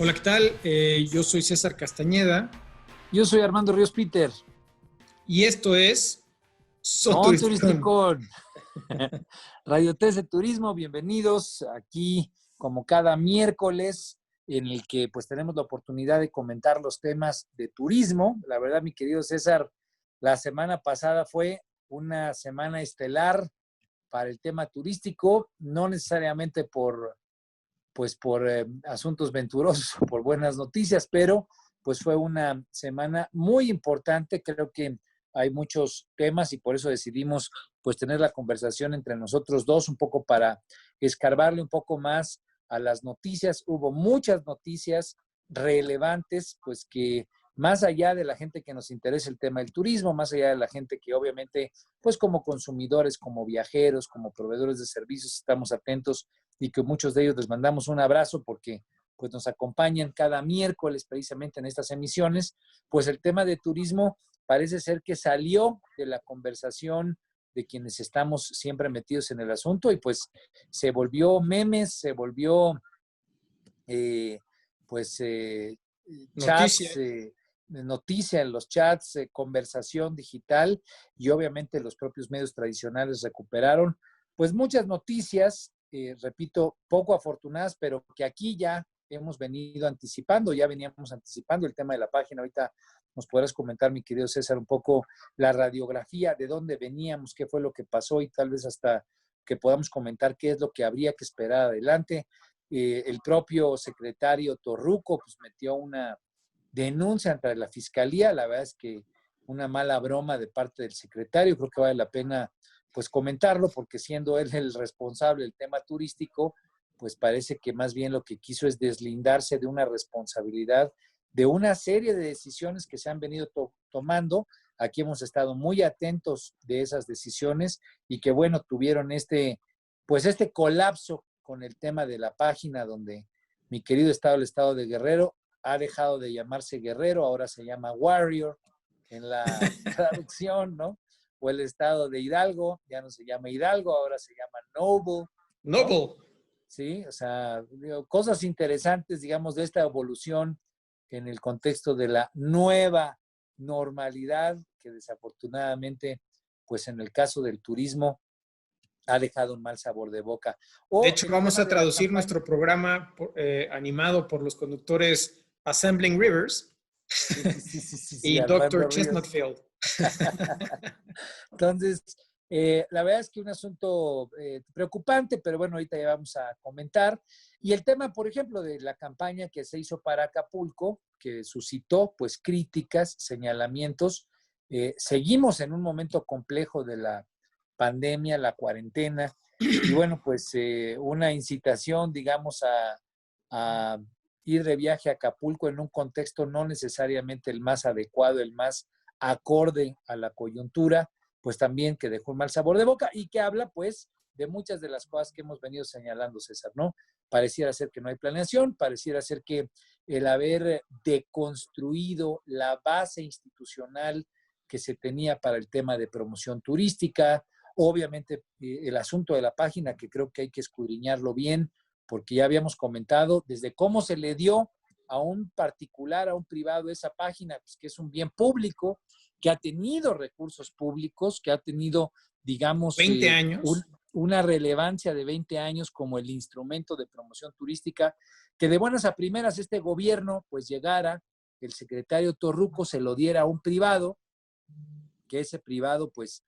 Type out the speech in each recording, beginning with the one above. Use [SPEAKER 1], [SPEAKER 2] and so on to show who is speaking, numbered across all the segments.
[SPEAKER 1] Hola, ¿qué tal? Yo soy César Castañeda
[SPEAKER 2] Yo soy Armando Ríos Peter.
[SPEAKER 1] y esto es
[SPEAKER 2] Son
[SPEAKER 1] Soturisticón.
[SPEAKER 2] Turisticón. Radio T de Turismo, bienvenidos aquí como cada miércoles en el que pues tenemos la oportunidad de comentar los temas de turismo. La verdad, mi querido César, la semana pasada fue una semana estelar para el tema turístico, no necesariamente por asuntos venturosos o por buenas noticias, pero pues fue una semana muy importante. Creo que hay muchos temas y por eso decidimos pues tener la conversación entre nosotros dos un poco para escarbarle un poco más a las noticias. Hubo muchas noticias relevantes, pues que más allá de la gente que nos interesa el tema del turismo, más allá de la gente que obviamente, pues como consumidores, como viajeros, como proveedores de servicios, estamos atentos y que muchos de ellos les mandamos un abrazo porque pues nos acompañan cada miércoles precisamente en estas emisiones, pues el tema de turismo parece ser que salió de la conversación de quienes estamos siempre metidos en el asunto y pues se volvió memes, se volvió eh, pues
[SPEAKER 1] Noticia.
[SPEAKER 2] chats, noticia en los chats, conversación digital y obviamente los propios medios tradicionales recuperaron pues muchas noticias, repito, poco afortunadas, pero que aquí ya hemos venido anticipando, ya veníamos anticipando el tema de la página. Ahorita nos podrás comentar, mi querido César, un poco la radiografía, de dónde veníamos, qué fue lo que pasó y tal vez hasta que podamos comentar qué es lo que habría que esperar adelante. El propio secretario Torruco pues metió una denuncia ante la fiscalía. La verdad es que una mala broma de parte del secretario. Creo que vale la pena pues comentarlo porque siendo él el responsable del tema turístico, pues parece que más bien lo que quiso es deslindarse de una responsabilidad de una serie de decisiones que se han venido tomando. Aquí hemos estado muy atentos de esas decisiones y que bueno, tuvieron pues este colapso con el tema de la página donde mi querido estado, el estado de Guerrero, ha dejado de llamarse Guerrero, ahora se llama Warrior en la traducción, ¿no? O el estado de Hidalgo, ya no se llama Hidalgo, ahora se llama Noble, ¿no?
[SPEAKER 1] Noble.
[SPEAKER 2] Sí, o sea, digo, cosas interesantes, digamos, de esta evolución en el contexto de la nueva normalidad que desafortunadamente, pues en el caso del turismo, ha dejado un mal sabor de boca.
[SPEAKER 1] De
[SPEAKER 2] O
[SPEAKER 1] hecho,
[SPEAKER 2] el
[SPEAKER 1] vamos
[SPEAKER 2] tema
[SPEAKER 1] a
[SPEAKER 2] de la
[SPEAKER 1] traducir
[SPEAKER 2] campaña.
[SPEAKER 1] nuestro programa animado por los conductores Assembling Rivers
[SPEAKER 2] Sí, sí, sí, sí, sí, sí,
[SPEAKER 1] y Dr.
[SPEAKER 2] Armando Ríos.
[SPEAKER 1] Chestnutfield.
[SPEAKER 2] Entonces, la verdad es que un asunto preocupante, pero bueno, ahorita ya vamos a comentar. Y el tema, por ejemplo, de la campaña que se hizo para Acapulco, que suscitó pues críticas, señalamientos. Seguimos en un momento complejo de la pandemia, la cuarentena, y bueno, pues una incitación, digamos, a ir de viaje a Acapulco en un contexto no necesariamente el más adecuado, el más acorde a la coyuntura, pues también que dejó un mal sabor de boca y que habla pues de muchas de las cosas que hemos venido señalando, César, ¿no? Pareciera ser que no hay planeación, pareciera ser que el haber deconstruido la base institucional que se tenía para el tema de promoción turística, obviamente el asunto de la página, que creo que hay que escudriñarlo bien, porque ya habíamos comentado desde cómo se le dio a un particular, a un privado esa página, pues que es un bien público, que ha tenido recursos públicos, que ha tenido, digamos,
[SPEAKER 1] 20 años.
[SPEAKER 2] una relevancia de 20 años como el instrumento de promoción turística, que de buenas a primeras este gobierno pues llegara, el secretario Torruco se lo diera a un privado, que ese privado pues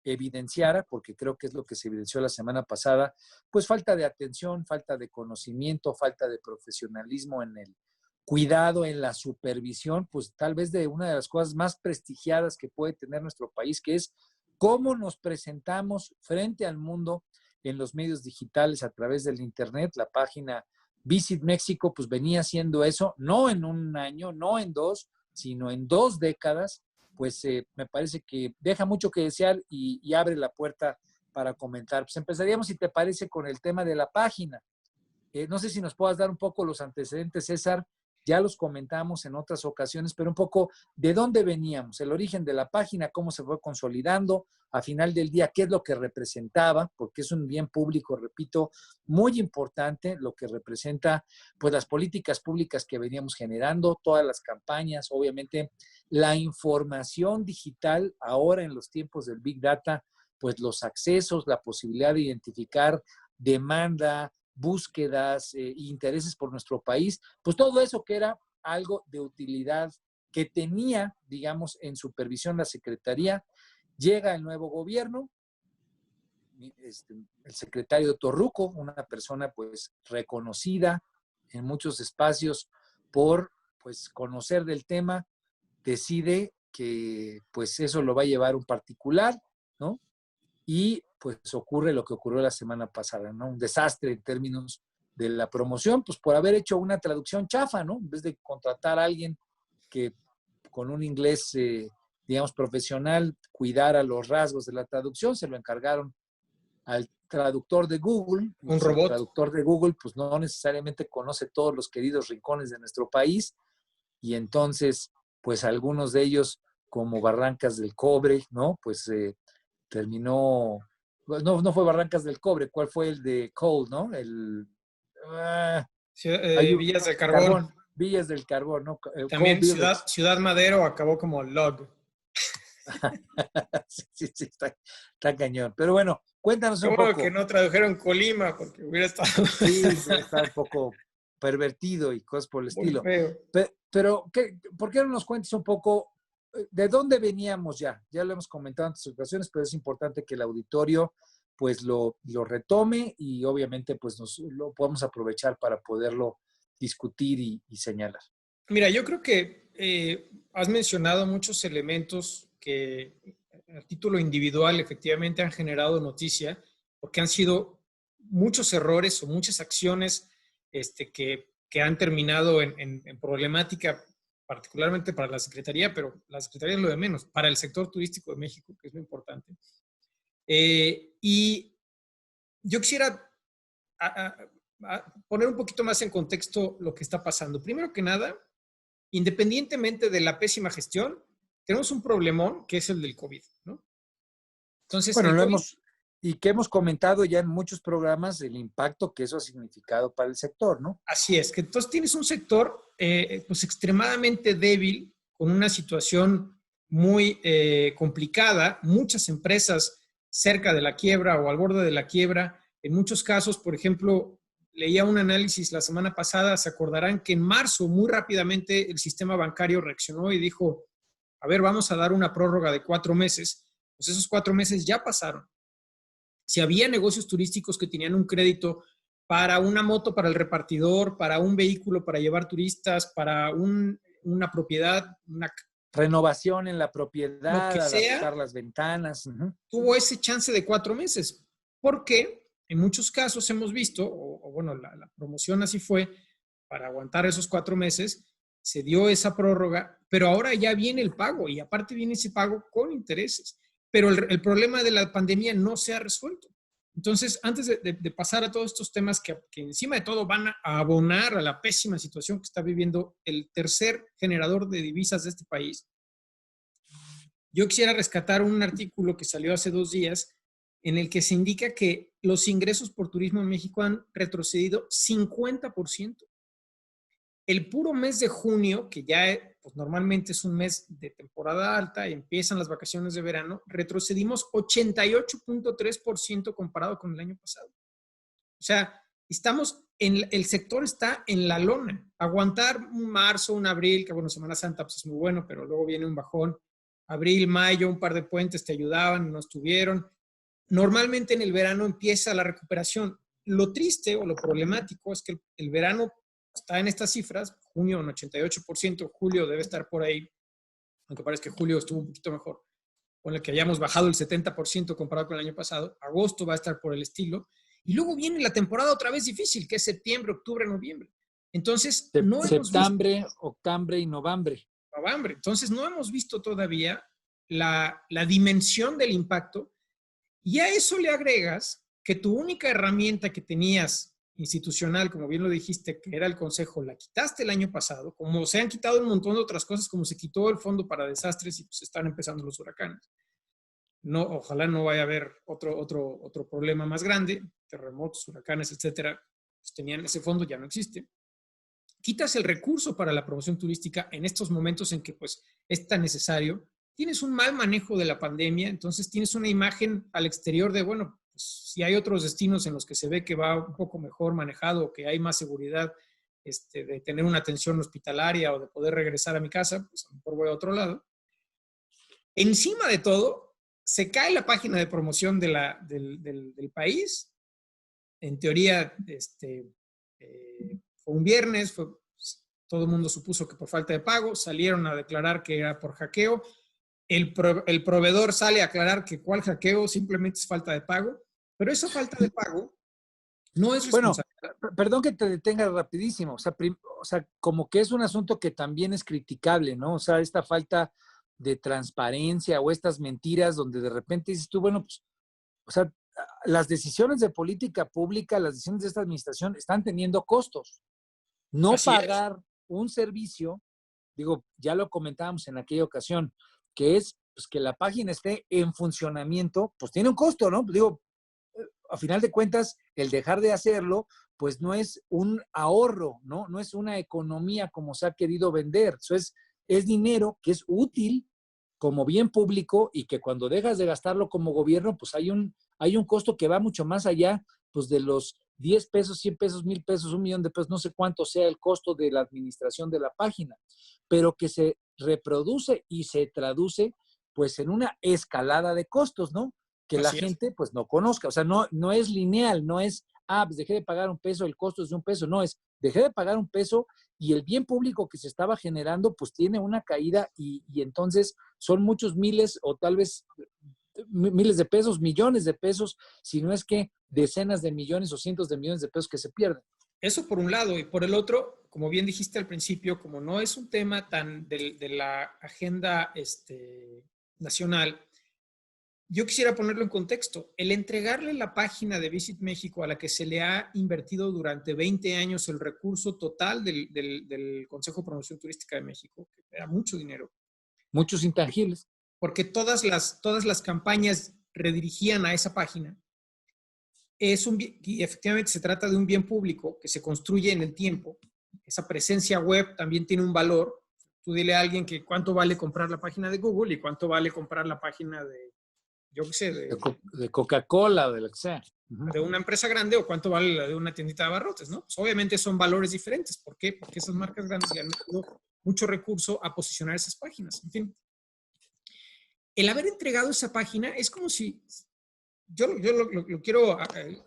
[SPEAKER 2] evidenciara, porque creo que es lo que se evidenció la semana pasada, pues falta de atención, falta de conocimiento, falta de profesionalismo en el cuidado, en la supervisión, pues tal vez de una de las cosas más prestigiadas que puede tener nuestro país, que es cómo nos presentamos frente al mundo en los medios digitales a través del Internet. La página Visit México pues venía haciendo eso, no en un año, no en dos, sino en 2 décadas. Pues me parece que deja mucho que desear y abre la puerta para comentar. Pues empezaríamos, si te parece, con el tema de la página. No sé si nos puedas dar un poco los antecedentes, César, ya los comentamos en otras ocasiones, pero un poco de dónde veníamos, el origen de la página, cómo se fue consolidando, a final del día, qué es lo que representaba, porque es un bien público, repito, muy importante lo que representa, pues las políticas públicas que veníamos generando, todas las campañas, obviamente la información digital ahora en los tiempos del Big Data, pues los accesos, la posibilidad de identificar demanda, búsquedas, intereses por nuestro país, pues todo eso que era algo de utilidad que tenía, digamos, en supervisión la Secretaría. Llega el nuevo gobierno, el secretario Torruco, una persona pues reconocida en muchos espacios por pues conocer del tema, decide que pues eso lo va a llevar un particular, ¿no? Y pues ocurre lo que ocurrió la semana pasada, ¿no? Un desastre en términos de la promoción, pues por haber hecho una traducción chafa, ¿no? En vez de contratar a alguien que con un inglés, digamos, profesional, cuidara los rasgos de la traducción, se lo encargaron al traductor de Google. Y
[SPEAKER 1] Un
[SPEAKER 2] pues el
[SPEAKER 1] robot.
[SPEAKER 2] traductor de Google, pues no necesariamente conoce todos los queridos rincones de nuestro país, y entonces, pues algunos de ellos, como Barrancas del Cobre, ¿no? Pues terminó, no fue Barrancas del Cobre, ¿cuál fue el de Coal, no?
[SPEAKER 1] Villas de Carbón.
[SPEAKER 2] Carbón, Villas del Carbón, ¿no? Coal
[SPEAKER 1] También
[SPEAKER 2] Village.
[SPEAKER 1] Ciudad Madero acabó como log.
[SPEAKER 2] Sí, está cañón. Pero bueno, cuéntanos
[SPEAKER 1] Qué
[SPEAKER 2] un
[SPEAKER 1] bueno que
[SPEAKER 2] poco.
[SPEAKER 1] no tradujeron Colima, porque hubiera estado
[SPEAKER 2] Sí, está un poco pervertido y cosas por el
[SPEAKER 1] muy
[SPEAKER 2] estilo.
[SPEAKER 1] feo.
[SPEAKER 2] Pero ¿por qué no nos cuentes un poco de dónde veníamos ya? Ya lo hemos comentado en otras ocasiones, pero es importante que el auditorio pues lo retome y obviamente pues lo podemos aprovechar para poderlo discutir y señalar.
[SPEAKER 1] Mira, yo creo que has mencionado muchos elementos que a título individual efectivamente han generado noticia, porque han sido muchos errores o muchas acciones que han terminado en problemática, particularmente para la Secretaría, pero la Secretaría es lo de menos, para el sector turístico de México, que es lo importante. Y yo quisiera poner un poquito más en contexto lo que está pasando. Primero que nada, independientemente de la pésima gestión, tenemos un problemón que es el del COVID, ¿no? Entonces,
[SPEAKER 2] Bueno,
[SPEAKER 1] el COVID,
[SPEAKER 2] y que hemos comentado ya en muchos programas el impacto que eso ha significado para el sector, ¿no?
[SPEAKER 1] así es, que entonces tienes un sector pues extremadamente débil, con una situación muy complicada, muchas empresas cerca de la quiebra o al borde de la quiebra. En muchos casos, por ejemplo, leía un análisis la semana pasada, se acordarán que en marzo muy rápidamente el sistema bancario reaccionó y dijo, a ver, vamos a dar una prórroga de 4 meses. Pues esos 4 meses ya pasaron. Si había negocios turísticos que tenían un crédito para una moto para el repartidor, para un vehículo para llevar turistas, para una propiedad,
[SPEAKER 2] Renovación en la
[SPEAKER 1] lo
[SPEAKER 2] propiedad,
[SPEAKER 1] que sea,
[SPEAKER 2] adaptar las ventanas.
[SPEAKER 1] tuvo ese chance de 4 meses. Porque en muchos casos hemos visto, o bueno, la promoción así fue, para aguantar esos 4 meses, se dio esa prórroga, pero ahora ya viene el pago y aparte viene ese pago con intereses. Pero el problema de la pandemia no se ha resuelto. Entonces, antes de pasar a todos estos temas que encima de todo van a abonar a la pésima situación que está viviendo el tercer generador de divisas de este país, yo quisiera rescatar un artículo que salió hace 2 días en el que se indica que los ingresos por turismo en México han retrocedido 50%. El puro mes de junio, que ya pues, normalmente es un mes de temporada alta y empiezan las vacaciones de verano, retrocedimos 88.3% comparado con el año pasado. O sea, el sector está en la lona. Aguantar un marzo, un abril, que bueno, Semana Santa pues es muy bueno, pero luego viene un bajón. Abril, mayo, un par de puentes te ayudaban, no estuvieron. Normalmente en el verano empieza la recuperación. Lo triste o lo problemático es que el verano está en estas cifras, junio en 88%, julio debe estar por ahí, aunque parece que julio estuvo un poquito mejor, con el que hayamos bajado el 70% comparado con el año pasado. Agosto va a estar por el estilo. Y luego viene la temporada otra vez difícil, que es septiembre, octubre, noviembre. Entonces, no hemos
[SPEAKER 2] Septiembre, octubre y noviembre.
[SPEAKER 1] Entonces, no hemos visto todavía la dimensión del impacto. Y a eso le agregas que tu única herramienta que tenías institucional, como bien lo dijiste, que era el Consejo, la quitaste el año pasado, como se han quitado un montón de otras cosas, como se quitó el Fondo para Desastres y pues están empezando los huracanes. No, ojalá no vaya a haber otro problema más grande, terremotos, huracanes, etcétera. Pues tenían ese fondo, ya no existe. Quitas el recurso para la promoción turística en estos momentos en que pues es tan necesario. Tienes un mal manejo de la pandemia, entonces tienes una imagen al exterior de, bueno, pues, si hay otros destinos en los que se ve que va un poco mejor manejado, que hay más seguridad de tener una atención hospitalaria o de poder regresar a mi casa, pues a lo mejor voy a otro lado. Encima de todo, se cae la página de promoción del país. En teoría, fue un viernes, todo el mundo supuso que por falta de pago, salieron a declarar que era por hackeo. El proveedor sale a aclarar que cuál hackeo, simplemente es falta de pago, pero esa falta de pago no es responsabilidad.
[SPEAKER 2] Bueno, perdón que te detenga rapidísimo, o sea, como que es un asunto que también es criticable, ¿no? O sea, esta falta de transparencia o estas mentiras donde de repente dices tú, bueno, pues, o sea, las decisiones de política pública, las decisiones de esta administración están teniendo costos. No
[SPEAKER 1] Así
[SPEAKER 2] pagar
[SPEAKER 1] es.
[SPEAKER 2] un servicio, digo, ya lo comentábamos en aquella ocasión, que es pues, que la página esté en funcionamiento, pues tiene un costo, ¿no? Digo, a final de cuentas, el dejar de hacerlo, pues no es un ahorro, ¿no? No es una economía como se ha querido vender. Eso es dinero que es útil como bien público y que cuando dejas de gastarlo como gobierno, pues hay un costo que va mucho más allá pues de los 10 pesos, 100 pesos, 1000 pesos, 1 millón de pesos, no sé cuánto sea el costo de la administración de la página, pero que se reproduce y se traduce pues en una escalada de costos, ¿no? Que la
[SPEAKER 1] Así es.
[SPEAKER 2] gente pues no conozca, o sea, no es lineal, no es, pues dejé de pagar un peso, el costo es de un peso, no es, dejé de pagar un peso y el bien público que se estaba generando pues tiene una caída y entonces son muchos miles o tal vez miles de pesos, millones de pesos, si no es que decenas de millones o cientos de millones de pesos que se pierden.
[SPEAKER 1] Eso por un lado, y por el otro, como bien dijiste al principio, como no es un tema tan de la agenda nacional, yo quisiera ponerlo en contexto. El entregarle la página de Visit México a la que se le ha invertido durante 20 años el recurso total del Consejo de Promoción Turística de México, que era mucho dinero,
[SPEAKER 2] Muchos intangibles.
[SPEAKER 1] porque todas las campañas redirigían a esa página. Y efectivamente se trata de un bien público que se construye en el tiempo. Esa presencia web también tiene un valor. Tú dile a alguien que cuánto vale comprar la página de Google y cuánto vale comprar la página de, yo qué sé,
[SPEAKER 2] De Coca-Cola, de lo que sea.
[SPEAKER 1] de una empresa grande o cuánto vale la de una tiendita de abarrotes, ¿no? Pues obviamente son valores diferentes. ¿Por qué? Porque esas marcas grandes le han metido mucho recurso a posicionar esas páginas. En fin, el haber entregado esa página es como si, yo lo quiero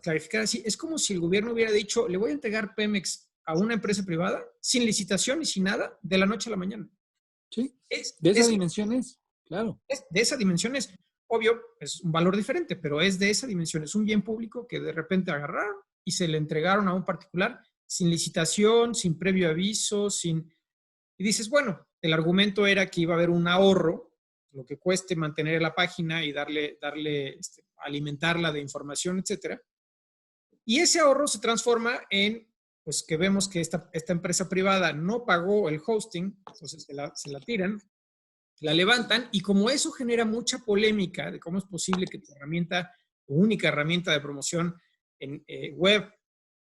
[SPEAKER 1] clarificar así, es como si el gobierno hubiera dicho, le voy a entregar Pemex a una empresa privada sin licitación y sin nada de la noche a la mañana.
[SPEAKER 2] Sí,
[SPEAKER 1] Es,
[SPEAKER 2] de esa
[SPEAKER 1] es,
[SPEAKER 2] dimensión es, claro.
[SPEAKER 1] es de esa dimensión es, obvio, es un valor diferente, pero es de esa dimensión, es un bien público que de repente agarraron y se le entregaron a un particular sin licitación, sin previo aviso, sin... Y dices, bueno, el argumento era que iba a haber un ahorro, lo que cueste mantener la página y darle alimentarla de información, etcétera. Y ese ahorro se transforma en, pues que vemos que esta empresa privada no pagó el hosting, entonces se la tiran, la levantan, y como eso genera mucha polémica de cómo es posible que tu herramienta, tu única herramienta de promoción en web,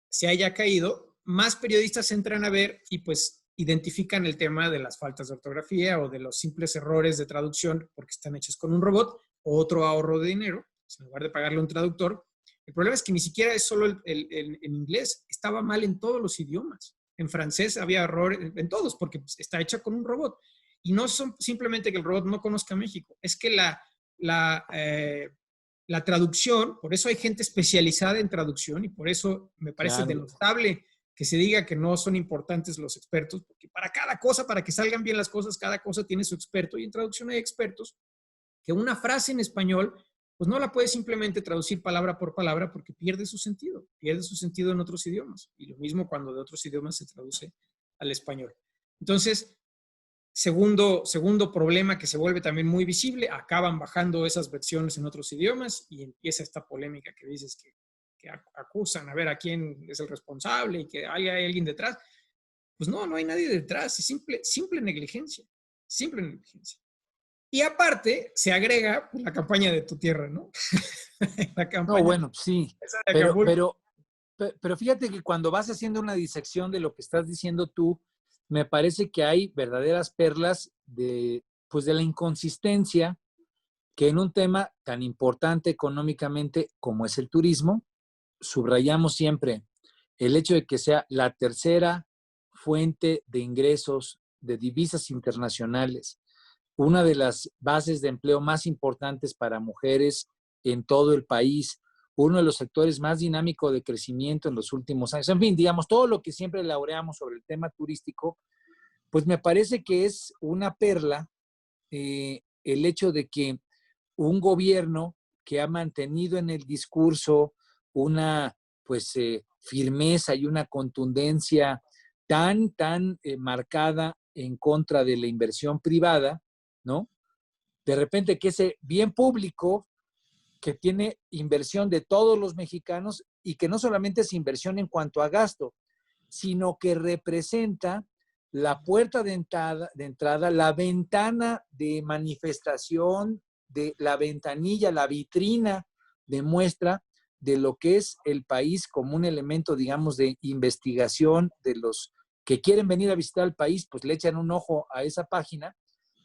[SPEAKER 1] se haya caído, más periodistas entran a ver y pues identifican el tema de las faltas de ortografía o de los simples errores de traducción porque están hechos con un robot, o otro ahorro de dinero, pues en lugar de pagarle a un traductor. El problema es que ni siquiera es solo en inglés, estaba mal en todos los idiomas. En francés había error en todos porque pues, está hecha con un robot. Y no son simplemente que el robot no conozca México, es que la traducción, por eso hay gente especializada en traducción y por eso me parece
[SPEAKER 2] Claro.
[SPEAKER 1] denostable que se diga que no son importantes los expertos, porque para cada cosa, para que salgan bien las cosas, cada cosa tiene su experto, y en traducción hay expertos que una frase en español pues no la puedes simplemente traducir palabra por palabra porque pierde su sentido en otros idiomas. Y lo mismo cuando de otros idiomas se traduce al español. Entonces, segundo problema que se vuelve también muy visible, acaban bajando esas versiones en otros idiomas y empieza esta polémica que dices que que acusan a ver a quién es el responsable y que hay alguien detrás. Pues no hay nadie detrás, es simple negligencia, simple negligencia. Y aparte, se agrega pues, la campaña de tu tierra, ¿no? La
[SPEAKER 2] No,
[SPEAKER 1] campaña
[SPEAKER 2] bueno, sí,
[SPEAKER 1] esa de
[SPEAKER 2] pero,
[SPEAKER 1] Acapulco.
[SPEAKER 2] pero, pero fíjate que cuando vas haciendo una disección de lo que estás diciendo tú, me parece que hay verdaderas perlas pues de la inconsistencia que en un tema tan importante económicamente como es el turismo, subrayamos siempre el hecho de que sea la tercera fuente de ingresos de divisas internacionales, una de las bases de empleo más importantes para mujeres en todo el país, uno de los sectores más dinámicos de crecimiento en los últimos años. En fin, digamos, todo lo que siempre laureamos sobre el tema turístico, pues me parece que es una perla el hecho de que un gobierno que ha mantenido en el discurso una pues firmeza y una contundencia tan marcada en contra de la inversión privada, ¿no? De repente que ese bien público que tiene inversión de todos los mexicanos y que no solamente es inversión en cuanto a gasto, sino que representa la puerta de entrada, la ventana de manifestación, de la ventanilla, la vitrina de muestra de lo que es el país como un elemento, digamos, de investigación de los que quieren venir a visitar el país, pues le echan un ojo a esa página,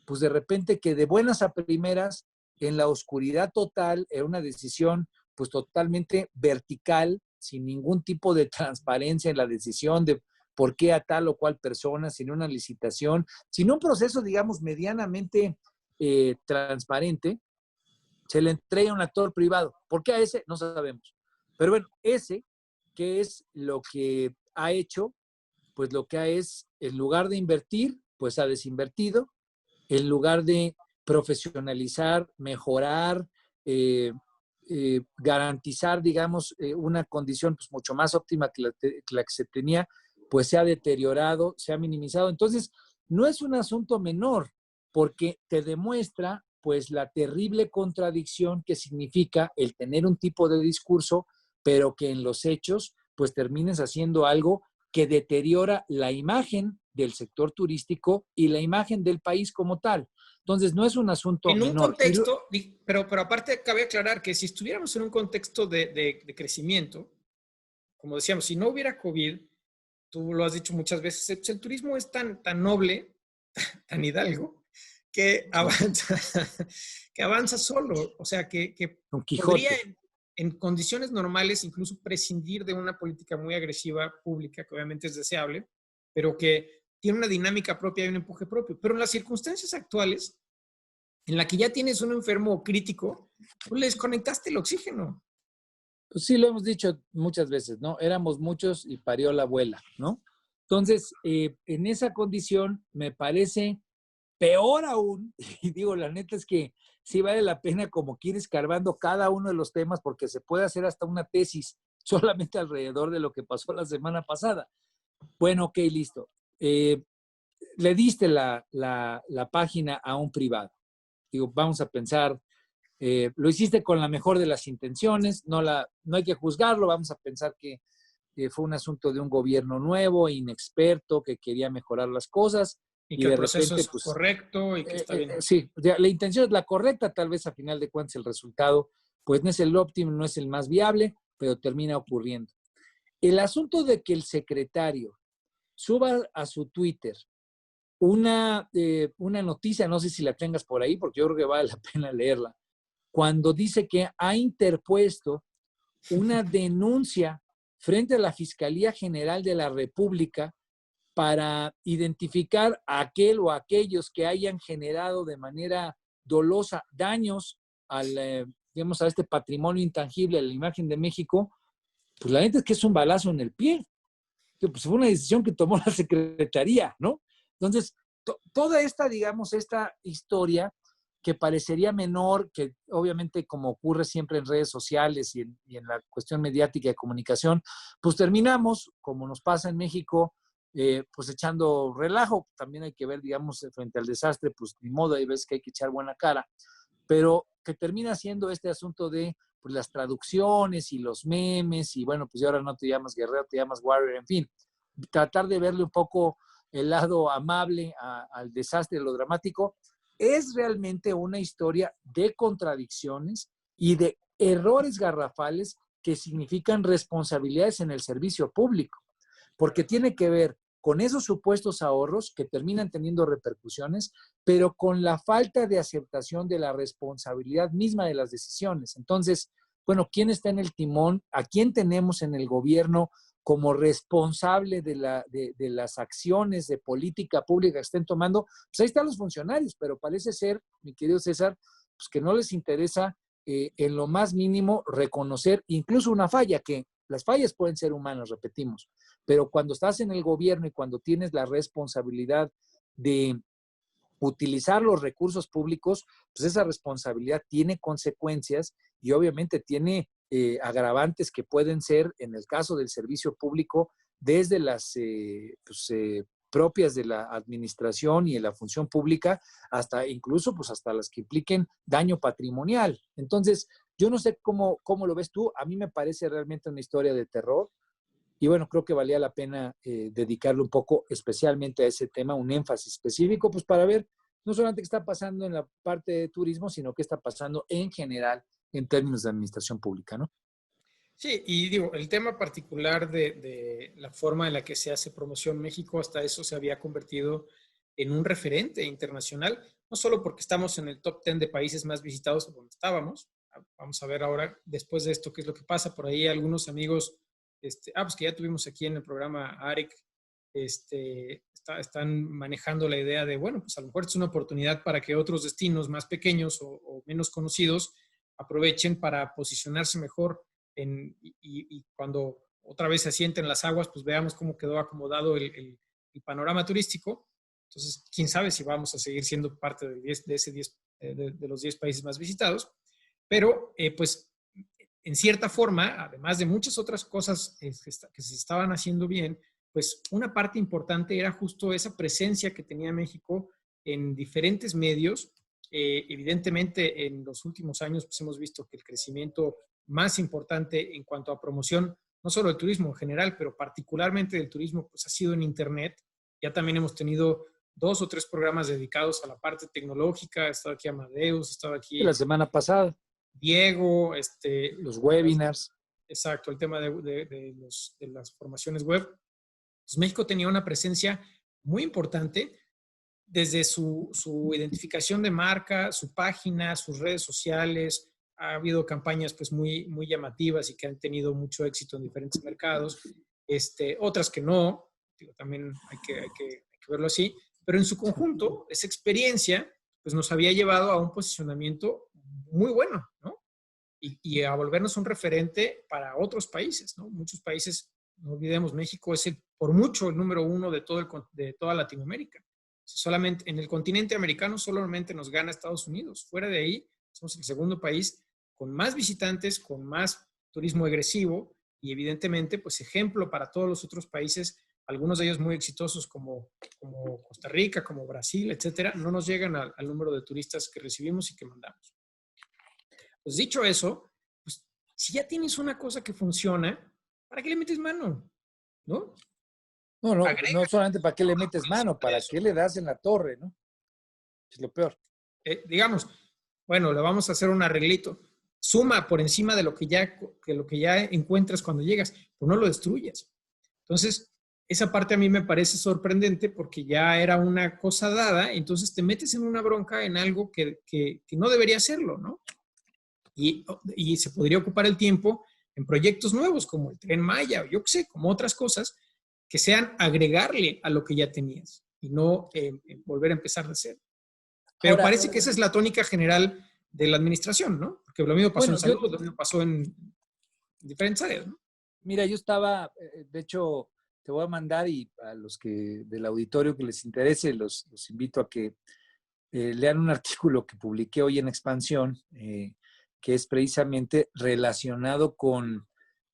[SPEAKER 2] pues de repente que de buenas a primeras, en la oscuridad total, era una decisión pues totalmente vertical, sin ningún tipo de transparencia en la decisión de por qué a tal o cual persona, sin una licitación, sin un proceso, digamos, medianamente transparente, se le entrega a un actor privado. ¿Por qué a ese? No sabemos. Pero bueno, ese, ¿qué es lo que ha hecho? Pues lo que ha es, en lugar de invertir, pues ha desinvertido, en lugar de profesionalizar, mejorar, garantizar, digamos, una condición pues, mucho más óptima que la que se tenía, pues se ha deteriorado, se ha minimizado. Entonces, no es un asunto menor, porque te demuestra pues la terrible contradicción que significa el tener un tipo de discurso, pero que en los hechos pues termines haciendo algo que deteriora la imagen del sector turístico y la imagen del país como tal. Entonces, no es un asunto
[SPEAKER 1] En un
[SPEAKER 2] menor.
[SPEAKER 1] contexto, pero aparte cabe aclarar que si estuviéramos en un contexto de crecimiento, como decíamos, si no hubiera COVID, tú lo has dicho muchas veces, el turismo es tan noble, tan hidalgo, que avanza, que avanza solo. O sea, que
[SPEAKER 2] Don
[SPEAKER 1] podría
[SPEAKER 2] Quijote.
[SPEAKER 1] en condiciones normales incluso prescindir de una política muy agresiva pública, que obviamente es deseable, pero que tiene una dinámica propia y un empuje propio. Pero en las circunstancias actuales, en la que ya tienes un enfermo crítico, pues le desconectaste el oxígeno.
[SPEAKER 2] Pues sí, lo hemos dicho muchas veces, ¿no? Éramos muchos y parió la abuela, ¿no? Entonces, en esa condición me parece peor aún, y digo, la neta es que sí vale la pena como que ir escarbando cada uno de los temas porque se puede hacer hasta una tesis solamente alrededor de lo que pasó la semana pasada. Bueno, ok, listo. Le diste la página a un privado. Digo, vamos a pensar, lo hiciste con la mejor de las intenciones, no hay que juzgarlo, vamos a pensar que fue un asunto de un gobierno nuevo, inexperto, que quería mejorar las cosas
[SPEAKER 1] Y
[SPEAKER 2] y
[SPEAKER 1] que el
[SPEAKER 2] de
[SPEAKER 1] proceso
[SPEAKER 2] repente,
[SPEAKER 1] es
[SPEAKER 2] pues,
[SPEAKER 1] correcto y que está bien.
[SPEAKER 2] sí, ya, la intención es la correcta, tal vez a final de cuentas el resultado, pues no es el óptimo, no es el más viable, pero termina ocurriendo. El asunto de que el secretario suba a su Twitter una noticia, no sé si la tengas por ahí, porque yo creo que vale la pena leerla, cuando dice que ha interpuesto una denuncia frente a la Fiscalía General de la República para identificar a aquel o aquellos que hayan generado de manera dolosa daños digamos, a este patrimonio intangible, a la imagen de México, pues la neta es que es un balazo en el pie. Pues fue una decisión que tomó la Secretaría, ¿no? Entonces, toda esta, digamos, esta historia que parecería menor, que obviamente como ocurre siempre en redes sociales y en la cuestión mediática de comunicación, pues terminamos, como nos pasa en México, pues echando relajo. También hay que ver, digamos, frente al desastre, pues ni modo, hay veces que hay que echar buena cara, pero que termina siendo este asunto de pues las traducciones y los memes y bueno, pues ahora no te llamas guerrero, te llamas warrior, en fin, tratar de verle un poco el lado amable al desastre, lo dramático, es realmente una historia de contradicciones y de errores garrafales que significan responsabilidades en el servicio público, porque tiene que ver con esos supuestos ahorros que terminan teniendo repercusiones, pero con la falta de aceptación de la responsabilidad misma de las decisiones. Entonces, bueno, ¿quién está en el timón? ¿A quién tenemos en el gobierno como responsable de las acciones de política pública que estén tomando? Pues ahí están los funcionarios, pero parece ser, mi querido César, pues que no les interesa en lo más mínimo reconocer incluso una falla, que las fallas pueden ser humanas, repetimos, pero cuando estás en el gobierno y cuando tienes la responsabilidad de utilizar los recursos públicos, pues esa responsabilidad tiene consecuencias y obviamente tiene agravantes que pueden ser, en el caso del servicio público, desde las propias de la administración y de la función pública, hasta incluso pues hasta las que impliquen daño patrimonial. Entonces, yo no sé cómo lo ves tú, a mí me parece realmente una historia de terror. Y bueno, creo que valía la pena dedicarle un poco especialmente a ese tema, un énfasis específico, pues para ver no solamente qué está pasando en la parte de turismo, sino qué está pasando en general en términos de administración pública, ¿no?
[SPEAKER 1] Sí, y digo, el tema particular de la forma en la que se hace promoción México, hasta eso se había convertido en un referente internacional, no solo porque estamos en el top 10 de países más visitados donde estábamos. Vamos a ver ahora, después de esto, qué es lo que pasa. Por ahí algunos amigos, pues que ya tuvimos aquí en el programa AREC, están manejando la idea de, bueno, pues a lo mejor es una oportunidad para que otros destinos más pequeños o menos conocidos aprovechen para posicionarse mejor y cuando otra vez se asienten las aguas, pues veamos cómo quedó acomodado el panorama turístico. Entonces, quién sabe si vamos a seguir siendo parte de los 10 países más visitados. Pero, pues, en cierta forma, además de muchas otras cosas que se estaban haciendo bien, pues una parte importante era justo esa presencia que tenía México en diferentes medios. Evidentemente, en los últimos años pues hemos visto que el crecimiento más importante en cuanto a promoción, no solo del turismo en general, pero particularmente del turismo, pues ha sido en Internet. Ya también hemos tenido 2 o 3 programas dedicados a la parte tecnológica. Ha estado aquí Amadeus, ha estado
[SPEAKER 2] La
[SPEAKER 1] aquí
[SPEAKER 2] semana pasada,
[SPEAKER 1] Diego,
[SPEAKER 2] los webinars.
[SPEAKER 1] exacto, el tema de las formaciones web. Pues México tenía una presencia muy importante desde su identificación de marca, su página, sus redes sociales. Ha habido campañas pues muy llamativas y que han tenido mucho éxito en diferentes mercados. Otras que no, digo, también hay que verlo así, pero en su conjunto, esa experiencia pues nos había llevado a un posicionamiento muy bueno, ¿no? Y a volvernos un referente para otros países, ¿no? Muchos países, no olvidemos, México es por mucho el número 1 de toda Latinoamérica. Solamente en el continente americano solamente nos gana Estados Unidos. Fuera de ahí, somos el segundo país con más visitantes, con más turismo agresivo y evidentemente, pues ejemplo para todos los otros países, algunos de ellos muy exitosos como Costa Rica, como Brasil, etcétera, no nos llegan al número de turistas que recibimos y que mandamos. Pues dicho eso, pues si ya tienes una cosa que funciona, ¿para qué le metes mano? ¿No?
[SPEAKER 2] No
[SPEAKER 1] Agrega.
[SPEAKER 2] solamente para qué le metes mano, para qué le das en la torre, ¿no? Es lo peor.
[SPEAKER 1] Digamos, bueno, le vamos a hacer un arreglito. Suma por encima de lo que ya encuentras cuando llegas, pero no lo destruyas. Entonces, esa parte a mí me parece sorprendente porque ya era una cosa dada, entonces te metes en una bronca en algo que no debería serlo, ¿no? Y se podría ocupar el tiempo en proyectos nuevos como el Tren Maya, o yo qué sé, como otras cosas que sean agregarle a lo que ya tenías y no volver a empezar de cero. Pero
[SPEAKER 2] Ahora,
[SPEAKER 1] parece que esa es la tónica general de la administración, ¿no? Porque lo mismo pasó en
[SPEAKER 2] bueno,
[SPEAKER 1] salud, lo mismo pasó en diferentes áreas, ¿no?
[SPEAKER 2] mira, yo estaba, de hecho, te voy a mandar y a los que del auditorio que les interese, los invito a que lean un artículo que publiqué hoy en Expansión, que es precisamente relacionado con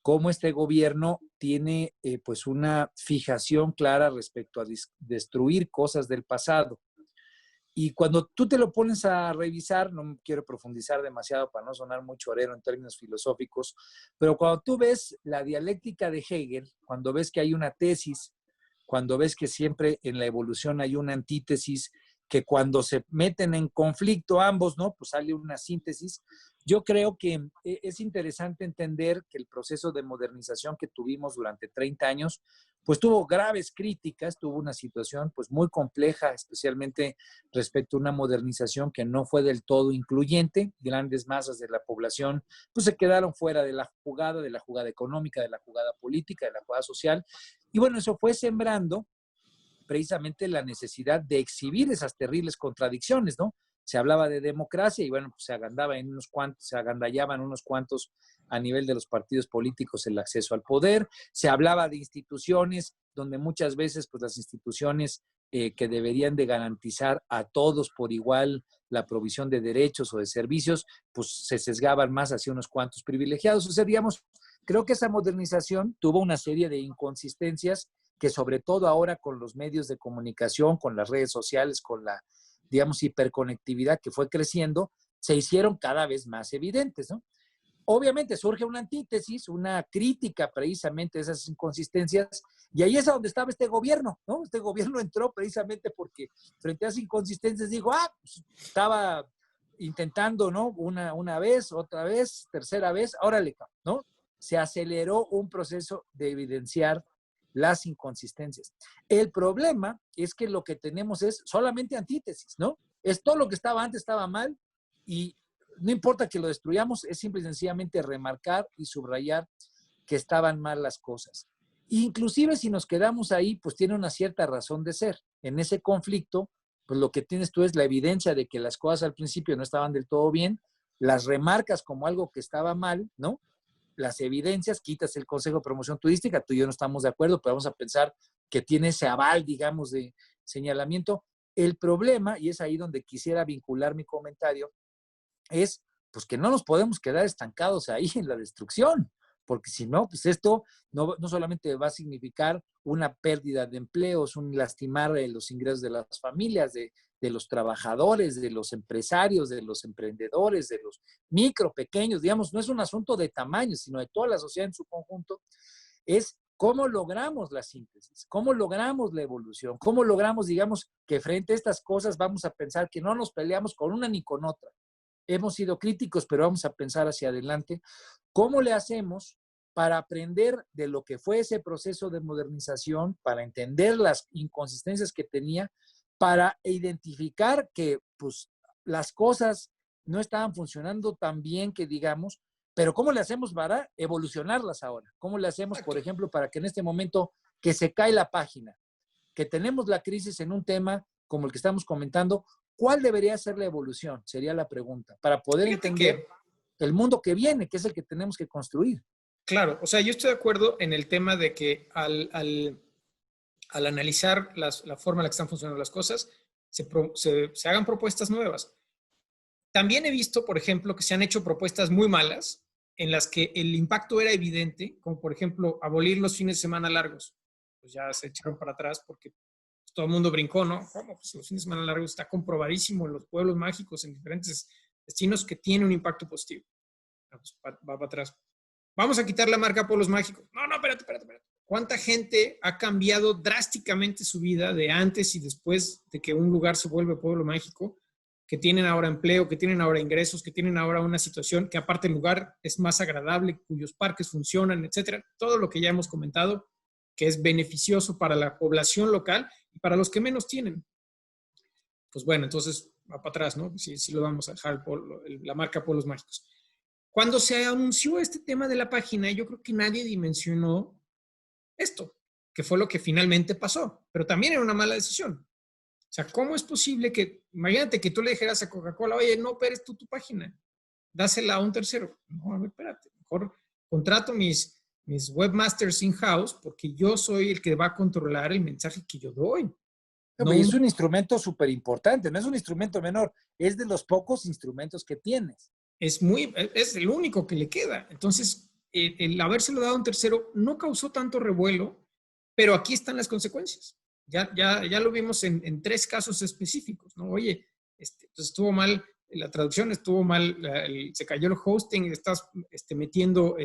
[SPEAKER 2] cómo este gobierno tiene pues una fijación clara respecto a destruir cosas del pasado. Y cuando tú te lo pones a revisar, no quiero profundizar demasiado para no sonar muy chorero en términos filosóficos, pero cuando tú ves la dialéctica de Hegel, cuando ves que hay una tesis, cuando ves que siempre en la evolución hay una antítesis, que cuando se meten en conflicto ambos, ¿no? Pues sale una síntesis. Yo creo que es interesante entender que el proceso de modernización que tuvimos durante 30 años, pues tuvo graves críticas, tuvo una situación pues muy compleja, especialmente respecto a una modernización que no fue del todo incluyente. Grandes masas de la población pues se quedaron fuera de la jugada económica, de la jugada política, de la jugada social. Y bueno, eso fue sembrando precisamente la necesidad de exhibir esas terribles contradicciones, ¿no? Se hablaba de democracia y bueno, pues se agandallaban unos cuantos a nivel de los partidos políticos el acceso al poder, se hablaba de instituciones donde muchas veces pues las instituciones que deberían de garantizar a todos por igual la provisión de derechos o de servicios, pues se sesgaban más hacia unos cuantos privilegiados. O sea, digamos, creo que esa modernización tuvo una serie de inconsistencias que sobre todo ahora con los medios de comunicación, con las redes sociales, con la, digamos, hiperconectividad que fue creciendo, se hicieron cada vez más evidentes, ¿no? Obviamente surge una antítesis, una crítica precisamente de esas inconsistencias, y ahí es a donde estaba este gobierno, ¿no? Este gobierno entró precisamente porque frente a esas inconsistencias dijo, pues estaba intentando, ¿no? Una vez, otra vez, tercera vez, órale, ¿no? Se aceleró un proceso de evidenciar las inconsistencias. El problema es que lo que tenemos es solamente antítesis, ¿no? Es todo lo que estaba antes estaba mal y no importa que lo destruyamos, es simple y sencillamente remarcar y subrayar que estaban mal las cosas. Inclusive si nos quedamos ahí, pues tiene una cierta razón de ser. En ese conflicto, pues lo que tienes tú es la evidencia de que las cosas al principio no estaban del todo bien, las remarcas como algo que estaba mal, ¿no? Las evidencias, quitas el Consejo de Promoción Turística, tú y yo no estamos de acuerdo, pero vamos a pensar que tiene ese aval, digamos, de señalamiento. El problema, y es ahí donde quisiera vincular mi comentario, es pues que no nos podemos quedar estancados ahí en la destrucción, porque si no, pues esto no solamente va a significar una pérdida de empleos, un lastimar los ingresos de las familias, de los trabajadores, de los empresarios, de los emprendedores, de los micro, pequeños, digamos, no es un asunto de tamaño, sino de toda la sociedad en su conjunto, es cómo logramos la síntesis, cómo logramos la evolución, cómo logramos, digamos, que frente a estas cosas vamos a pensar que no nos peleamos con una ni con otra. Hemos sido críticos, pero vamos a pensar hacia adelante. ¿Cómo le hacemos para aprender de lo que fue ese proceso de modernización, para entender las inconsistencias que tenía, para identificar que pues, las cosas no estaban funcionando tan bien que digamos, pero ¿cómo le hacemos para evolucionarlas ahora? ¿Cómo le hacemos, por ejemplo, para que en este momento que se cae la página, que tenemos la crisis en un tema como el que estamos comentando, ¿cuál debería ser la evolución? Sería la pregunta, para poder entender el mundo que viene, que es el que tenemos que construir.
[SPEAKER 1] Claro, o sea, yo estoy de acuerdo en el tema de que al analizar la forma en la que están funcionando las cosas, se hagan propuestas nuevas. También he visto, por ejemplo, que se han hecho propuestas muy malas en las que el impacto era evidente, como por ejemplo abolir los fines de semana largos. Pues ya se echaron para atrás porque pues, todo el mundo brincó, ¿no? ¿Cómo? Pues los fines de semana largos está comprobadísimo en los pueblos mágicos, en diferentes destinos que tiene un impacto positivo. Pues va para atrás. Vamos a quitar la marca Pueblos Mágicos. No, espérate. ¿Cuánta gente ha cambiado drásticamente su vida de antes y después de que un lugar se vuelve pueblo mágico? Que tienen ahora empleo, que tienen ahora ingresos, que tienen ahora una situación que aparte el lugar es más agradable, cuyos parques funcionan, etcétera. Todo lo que ya hemos comentado, que es beneficioso para la población local y para los que menos tienen. Pues bueno, entonces va para atrás, ¿no? Sí lo vamos a dejar, la marca Pueblos Mágicos. Cuando se anunció este tema de la página, yo creo que nadie dimensionó esto, que fue lo que finalmente pasó, pero también era una mala decisión. O sea, ¿cómo es posible que, imagínate que tú le dijeras a Coca-Cola, oye, no operes tú tu página, dásela a un tercero? No, a ver, espérate, mejor contrato mis webmasters in-house porque yo soy el que va a controlar el mensaje que yo doy.
[SPEAKER 2] No, es un instrumento súper importante, no es un instrumento menor, es de los pocos instrumentos que tienes.
[SPEAKER 1] Es el único que le queda. Entonces, el habérselo dado a un tercero no causó tanto revuelo, pero aquí están las consecuencias. Ya lo vimos en 3 casos específicos, ¿no? Oye, pues estuvo mal la traducción, estuvo mal, se cayó el hosting, estás metiendo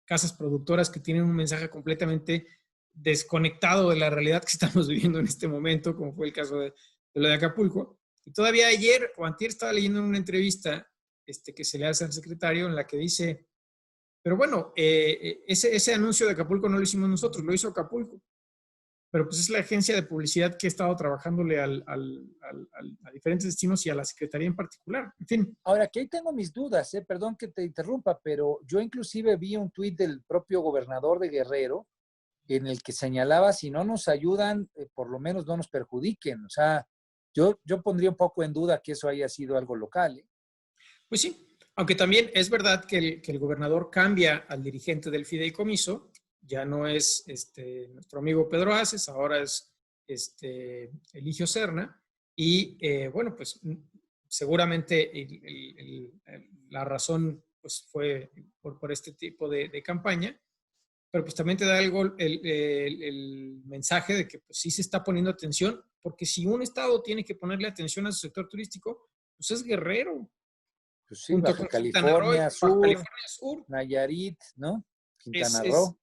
[SPEAKER 1] casas productoras que tienen un mensaje completamente desconectado de la realidad que estamos viviendo en este momento, como fue el caso de lo de Acapulco. Y todavía ayer o antier estaba leyendo en una entrevista que se le hace al secretario en la que dice, pero bueno, ese anuncio de Acapulco no lo hicimos nosotros, lo hizo Acapulco. Pero pues es la agencia de publicidad que ha estado trabajándole a diferentes destinos y a la Secretaría en particular. En fin.
[SPEAKER 2] Ahora, que ahí tengo mis dudas, perdón que te interrumpa, pero yo inclusive vi un tuit del propio gobernador de Guerrero en el que señalaba, si no nos ayudan, por lo menos no nos perjudiquen. O sea, yo pondría un poco en duda que eso haya sido algo local.
[SPEAKER 1] Pues sí, aunque también es verdad que el gobernador cambia al dirigente del fideicomiso, ya no es nuestro amigo Pedro Aces, ahora es Eligio Serna, y bueno, pues seguramente la razón pues, fue por este tipo de campaña, pero pues también te da el mensaje de que pues, sí se está poniendo atención, porque si un estado tiene que ponerle atención a su sector turístico, pues es Guerrero,
[SPEAKER 2] Pues sí,
[SPEAKER 1] junto
[SPEAKER 2] Baja
[SPEAKER 1] con Quintana Roo y
[SPEAKER 2] California
[SPEAKER 1] Baja
[SPEAKER 2] Sur,
[SPEAKER 1] California Sur.
[SPEAKER 2] Nayarit, ¿no?
[SPEAKER 1] Es,
[SPEAKER 2] Quintana
[SPEAKER 1] es,
[SPEAKER 2] Roo.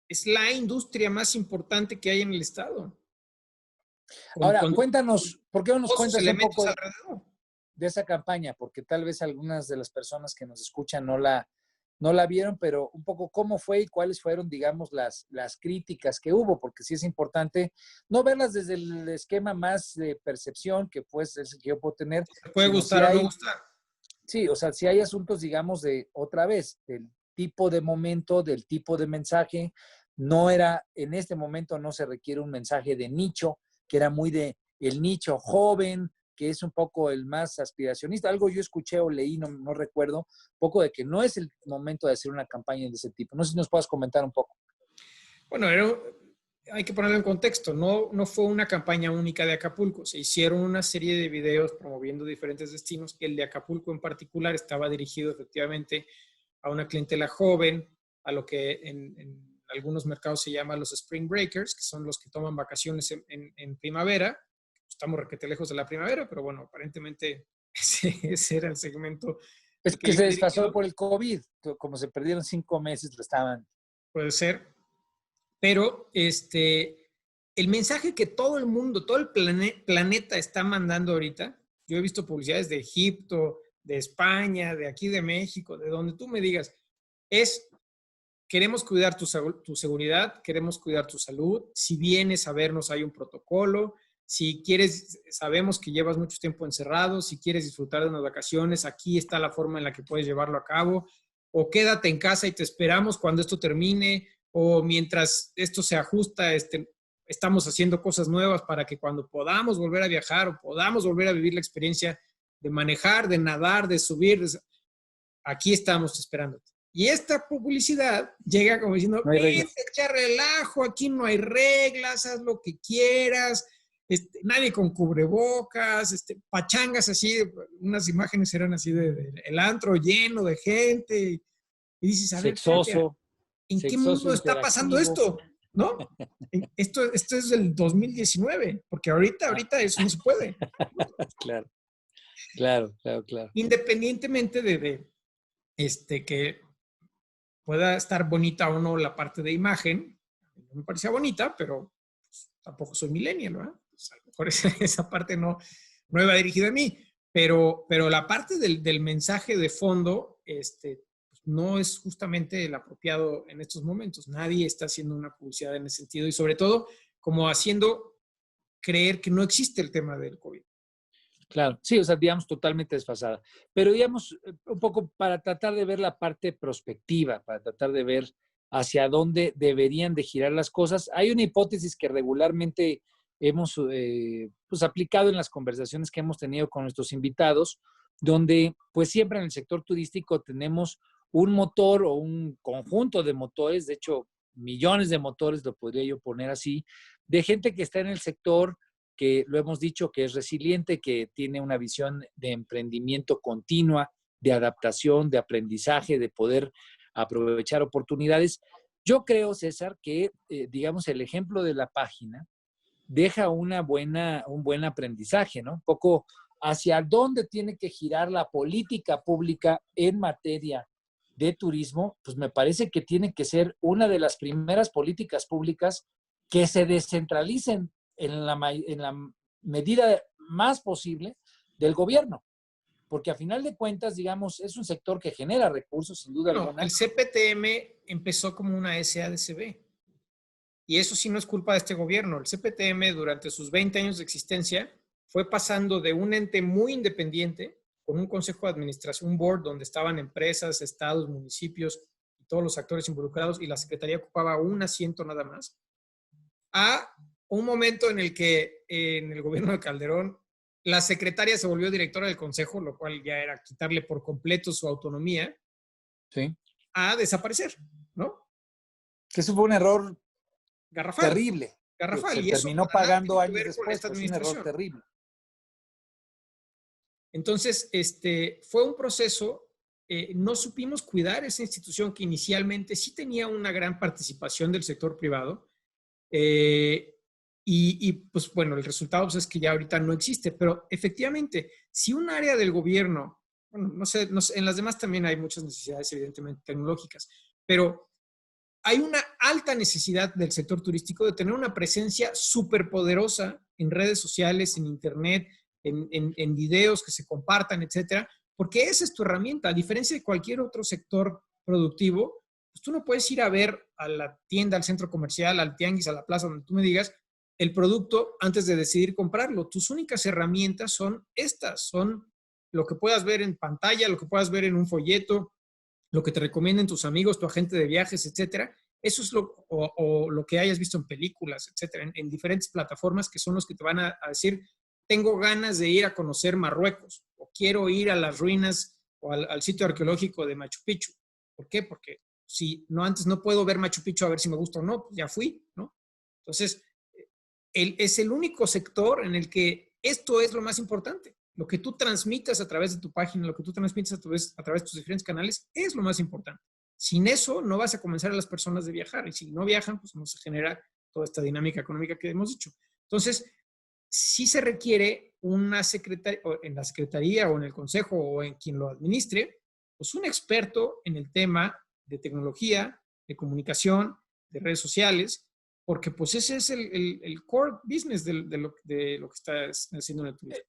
[SPEAKER 1] es la industria más importante que hay en el estado.
[SPEAKER 2] Ahora,
[SPEAKER 1] Con
[SPEAKER 2] cuéntanos, ¿por qué no nos
[SPEAKER 1] todos sus
[SPEAKER 2] cuentas un
[SPEAKER 1] elementos
[SPEAKER 2] poco
[SPEAKER 1] alrededor.
[SPEAKER 2] de esa campaña? Porque tal vez algunas de las personas que nos escuchan no la vieron, pero un poco cómo fue y cuáles fueron, digamos, las críticas que hubo, porque sí es importante no verlas desde el esquema más de percepción, que pues es el que yo puedo tener,
[SPEAKER 1] Te puede
[SPEAKER 2] sino si
[SPEAKER 1] gustar o no
[SPEAKER 2] hay,
[SPEAKER 1] gustar.
[SPEAKER 2] sí, o sea, si hay asuntos, digamos, de otra vez, del tipo de momento, del tipo de mensaje. No era, en este momento no se requiere un mensaje de nicho, que era muy de el nicho joven, que es un poco el más aspiracionista. Algo yo escuché o leí, no recuerdo, un poco de que no es el momento de hacer una campaña de ese tipo. No sé si nos puedas comentar un poco.
[SPEAKER 1] Bueno, hay que ponerlo en contexto. No fue una campaña única de Acapulco. Se hicieron una serie de videos promoviendo diferentes destinos. El de Acapulco en particular estaba dirigido efectivamente a una clientela joven, a lo que en algunos mercados se llama los Spring Breakers, que son los que toman vacaciones en primavera. Estamos requete lejos de la primavera, pero bueno, aparentemente ese era el segmento
[SPEAKER 2] Es
[SPEAKER 1] al que
[SPEAKER 2] que
[SPEAKER 1] iba
[SPEAKER 2] se desfasó
[SPEAKER 1] dirigido.
[SPEAKER 2] por el COVID. Como se perdieron 5 meses, lo estaban.
[SPEAKER 1] Puede ser. Pero el mensaje que todo el mundo, todo el planeta está mandando ahorita, yo he visto publicidades de Egipto, de España, de aquí de México, de donde tú me digas, es queremos cuidar tu seguridad, queremos cuidar tu salud. Si vienes a vernos, hay un protocolo. Si quieres, sabemos que llevas mucho tiempo encerrado. Si quieres disfrutar de unas vacaciones, aquí está la forma en la que puedes llevarlo a cabo. O quédate en casa y te esperamos cuando esto termine. O mientras esto se ajusta, estamos haciendo cosas nuevas para que cuando podamos volver a viajar o podamos volver a vivir la experiencia de manejar, de nadar, de subir, aquí estamos esperándote. Y esta publicidad llega como diciendo,
[SPEAKER 2] No hay
[SPEAKER 1] vente,
[SPEAKER 2] reglas.
[SPEAKER 1] echa relajo, aquí no hay reglas, haz lo que quieras, nadie con cubrebocas, pachangas así, unas imágenes eran así de el antro lleno de gente. Y dices, a ver, espérate,
[SPEAKER 2] Sexoso,
[SPEAKER 1] ¿en qué
[SPEAKER 2] sexoso
[SPEAKER 1] mundo está pasando
[SPEAKER 2] interactivo.
[SPEAKER 1] esto? ¿No? Esto es del 2019, porque ahorita eso no se puede.
[SPEAKER 2] Claro, claro, claro, claro.
[SPEAKER 1] Independientemente que pueda estar bonita o no la parte de imagen, no me parecía bonita, pero pues, tampoco soy millennial, ¿verdad? Pues, a lo mejor esa parte no iba dirigida a mí, pero la parte del mensaje de fondo, pues, no es justamente el apropiado en estos momentos. Nadie está haciendo una publicidad en ese sentido y sobre todo como haciendo creer que no existe el tema del COVID.
[SPEAKER 2] Claro, sí, o sea, digamos, totalmente desfasada. Pero digamos, un poco para tratar de ver la parte prospectiva, para tratar de ver hacia dónde deberían de girar las cosas. Hay una hipótesis que regularmente hemos pues, aplicado en las conversaciones que hemos tenido con nuestros invitados, donde pues siempre en el sector turístico tenemos un motor o un conjunto de motores, de hecho, millones de motores, lo podría yo poner así, de gente que está en el sector que lo hemos dicho, que es resiliente, que tiene una visión de emprendimiento continua, de adaptación, de aprendizaje, de poder aprovechar oportunidades. Yo creo, César, que, digamos, el ejemplo de la página deja un buen aprendizaje, ¿no? Un poco hacia dónde tiene que girar la política pública en materia de turismo, pues me parece que tiene que ser una de las primeras políticas públicas que se descentralicen en la medida más posible del gobierno, porque a final de cuentas, digamos, es un sector que genera recursos, sin duda
[SPEAKER 1] Bueno,
[SPEAKER 2] alguna.
[SPEAKER 1] el CPTM empezó como una SADCB. Y eso sí no es culpa de este gobierno. El CPTM durante sus 20 años de existencia fue pasando de un ente muy independiente, con un consejo de administración, un board donde estaban empresas, estados, municipios y todos los actores involucrados, y la secretaría ocupaba un asiento nada más, a un momento en el que en el gobierno de Calderón la secretaria se volvió directora del consejo, lo cual ya era quitarle por completo su autonomía,
[SPEAKER 2] Sí.
[SPEAKER 1] a desaparecer, ¿no?
[SPEAKER 2] Que eso fue un error
[SPEAKER 1] Garrafal,
[SPEAKER 2] terrible, que
[SPEAKER 1] garrafal.
[SPEAKER 2] se
[SPEAKER 1] Y eso
[SPEAKER 2] terminó
[SPEAKER 1] para nada
[SPEAKER 2] pagando
[SPEAKER 1] tiene que
[SPEAKER 2] años
[SPEAKER 1] ver con
[SPEAKER 2] después,
[SPEAKER 1] esta
[SPEAKER 2] pues un error
[SPEAKER 1] administración.
[SPEAKER 2] terrible.
[SPEAKER 1] Entonces, fue un proceso, no supimos cuidar esa institución que inicialmente sí tenía una gran participación del sector privado, pues bueno, el resultado pues, es que ya ahorita no existe, pero efectivamente, si un área del gobierno, bueno, no sé, en las demás también hay muchas necesidades evidentemente tecnológicas, pero hay una alta necesidad del sector turístico de tener una presencia súper poderosa en redes sociales, en internet, en videos que se compartan, etcétera, porque esa es tu herramienta. A diferencia de cualquier otro sector productivo, pues tú no puedes ir a ver a la tienda, al centro comercial, al tianguis, a la plaza, donde tú me digas el producto antes de decidir comprarlo. Tus únicas herramientas son estas, son lo que puedas ver en pantalla, lo que puedas ver en un folleto, lo que te recomienden tus amigos, tu agente de viajes, etcétera. Eso es o lo que hayas visto en películas, etcétera, en diferentes plataformas que son los que te van a decir, tengo ganas de ir a conocer Marruecos o quiero ir a las ruinas o al sitio arqueológico de Machu Picchu. ¿Por qué? Porque si no antes no puedo ver Machu Picchu a ver si me gusta o no, pues ya fui, ¿no? Entonces, es el único sector en el que esto es lo más importante. Lo que tú transmitas a través de tu página, lo que tú transmites a través de tus diferentes canales, es lo más importante. Sin eso, no vas a convencer a las personas de viajar. Y si no viajan, pues no se genera toda esta dinámica económica que hemos dicho. Entonces, sí se requiere una secretaria, en la secretaría o en el consejo o en quien lo administre, pues un experto en el tema de tecnología, de comunicación, de redes sociales, porque pues ese es el core business de lo que estás haciendo en el turismo.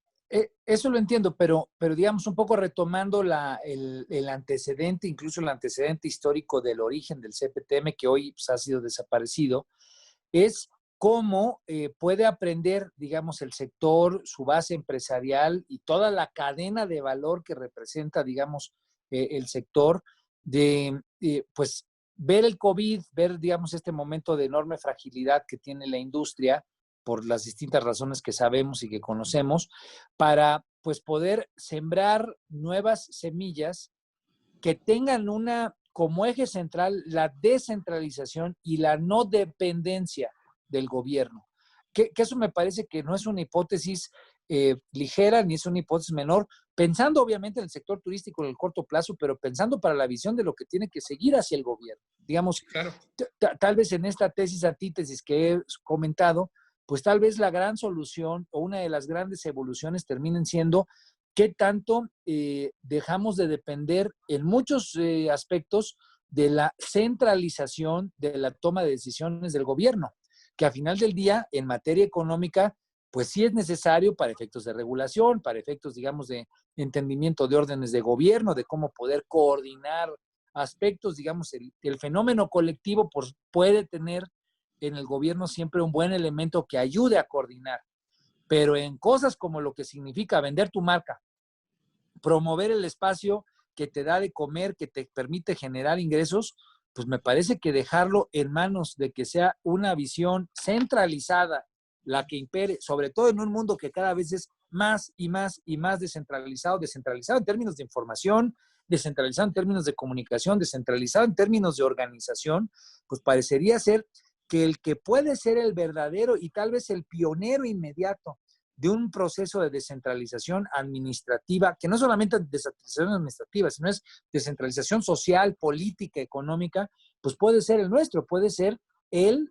[SPEAKER 2] Eso lo entiendo, pero digamos un poco retomando el antecedente, incluso el antecedente histórico del origen del CPTM, que hoy pues, ha sido desaparecido, es cómo puede aprender, digamos, el sector, su base empresarial y toda la cadena de valor que representa, digamos, el sector, pues, ver el COVID, ver, digamos, este momento de enorme fragilidad que tiene la industria por las distintas razones que sabemos y que conocemos, para, pues, poder sembrar nuevas semillas que tengan como eje central la descentralización y la no dependencia del gobierno. Que eso me parece que no es una hipótesis ligera ni es una hipótesis menor, pensando obviamente en el sector turístico en el corto plazo, pero pensando para la visión de lo que tiene que seguir hacia el gobierno. Digamos,
[SPEAKER 1] claro.
[SPEAKER 2] Tal vez en esta tesis antítesis que he comentado, pues tal vez la gran solución o una de las grandes evoluciones terminen siendo qué tanto dejamos de depender en muchos aspectos de la centralización de la toma de decisiones del gobierno, que a final del día, en materia económica, pues sí es necesario para efectos de regulación, para efectos, digamos, de entendimiento de órdenes de gobierno, de cómo poder coordinar aspectos, digamos, el fenómeno colectivo puede tener en el gobierno siempre un buen elemento que ayude a coordinar, pero en cosas como lo que significa vender tu marca, promover el espacio que te da de comer, que te permite generar ingresos, pues me parece que dejarlo en manos de que sea una visión centralizada la que impere, sobre todo en un mundo que cada vez es más y más y más descentralizado en términos de información, descentralizado en términos de comunicación, descentralizado en términos de organización, pues parecería ser que el que puede ser el verdadero y tal vez el pionero inmediato de un proceso de descentralización administrativa, que no es solamente descentralización administrativa, sino es descentralización social, política, económica, pues puede ser el nuestro, puede ser el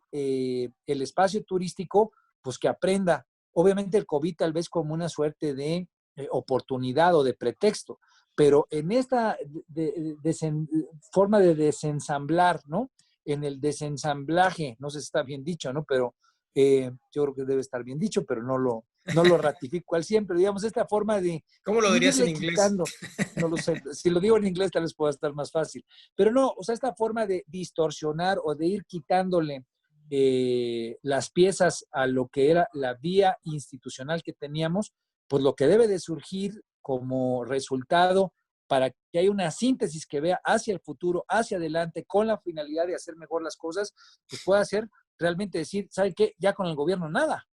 [SPEAKER 2] espacio turístico, pues que aprenda. Obviamente el COVID tal vez como una suerte de oportunidad o de pretexto, pero en esta forma de desensamblar, ¿no? En el desensamblaje, no sé si está bien dicho, ¿no? Pero yo creo que debe estar bien dicho, pero no lo ratifico al 100, pero digamos, esta forma de
[SPEAKER 1] ¿Cómo lo dirías en
[SPEAKER 2] irle
[SPEAKER 1] inglés?
[SPEAKER 2] quitando, no lo sé, si lo digo en inglés tal vez pueda estar más fácil, pero no, o sea, esta forma de distorsionar o de ir quitándole las piezas a lo que era la vía institucional que teníamos, pues lo que debe de surgir como resultado para que haya una síntesis que vea hacia el futuro, hacia adelante, con la finalidad de hacer mejor las cosas, pues pueda ser realmente decir, ¿saben qué? Ya con el gobierno nada.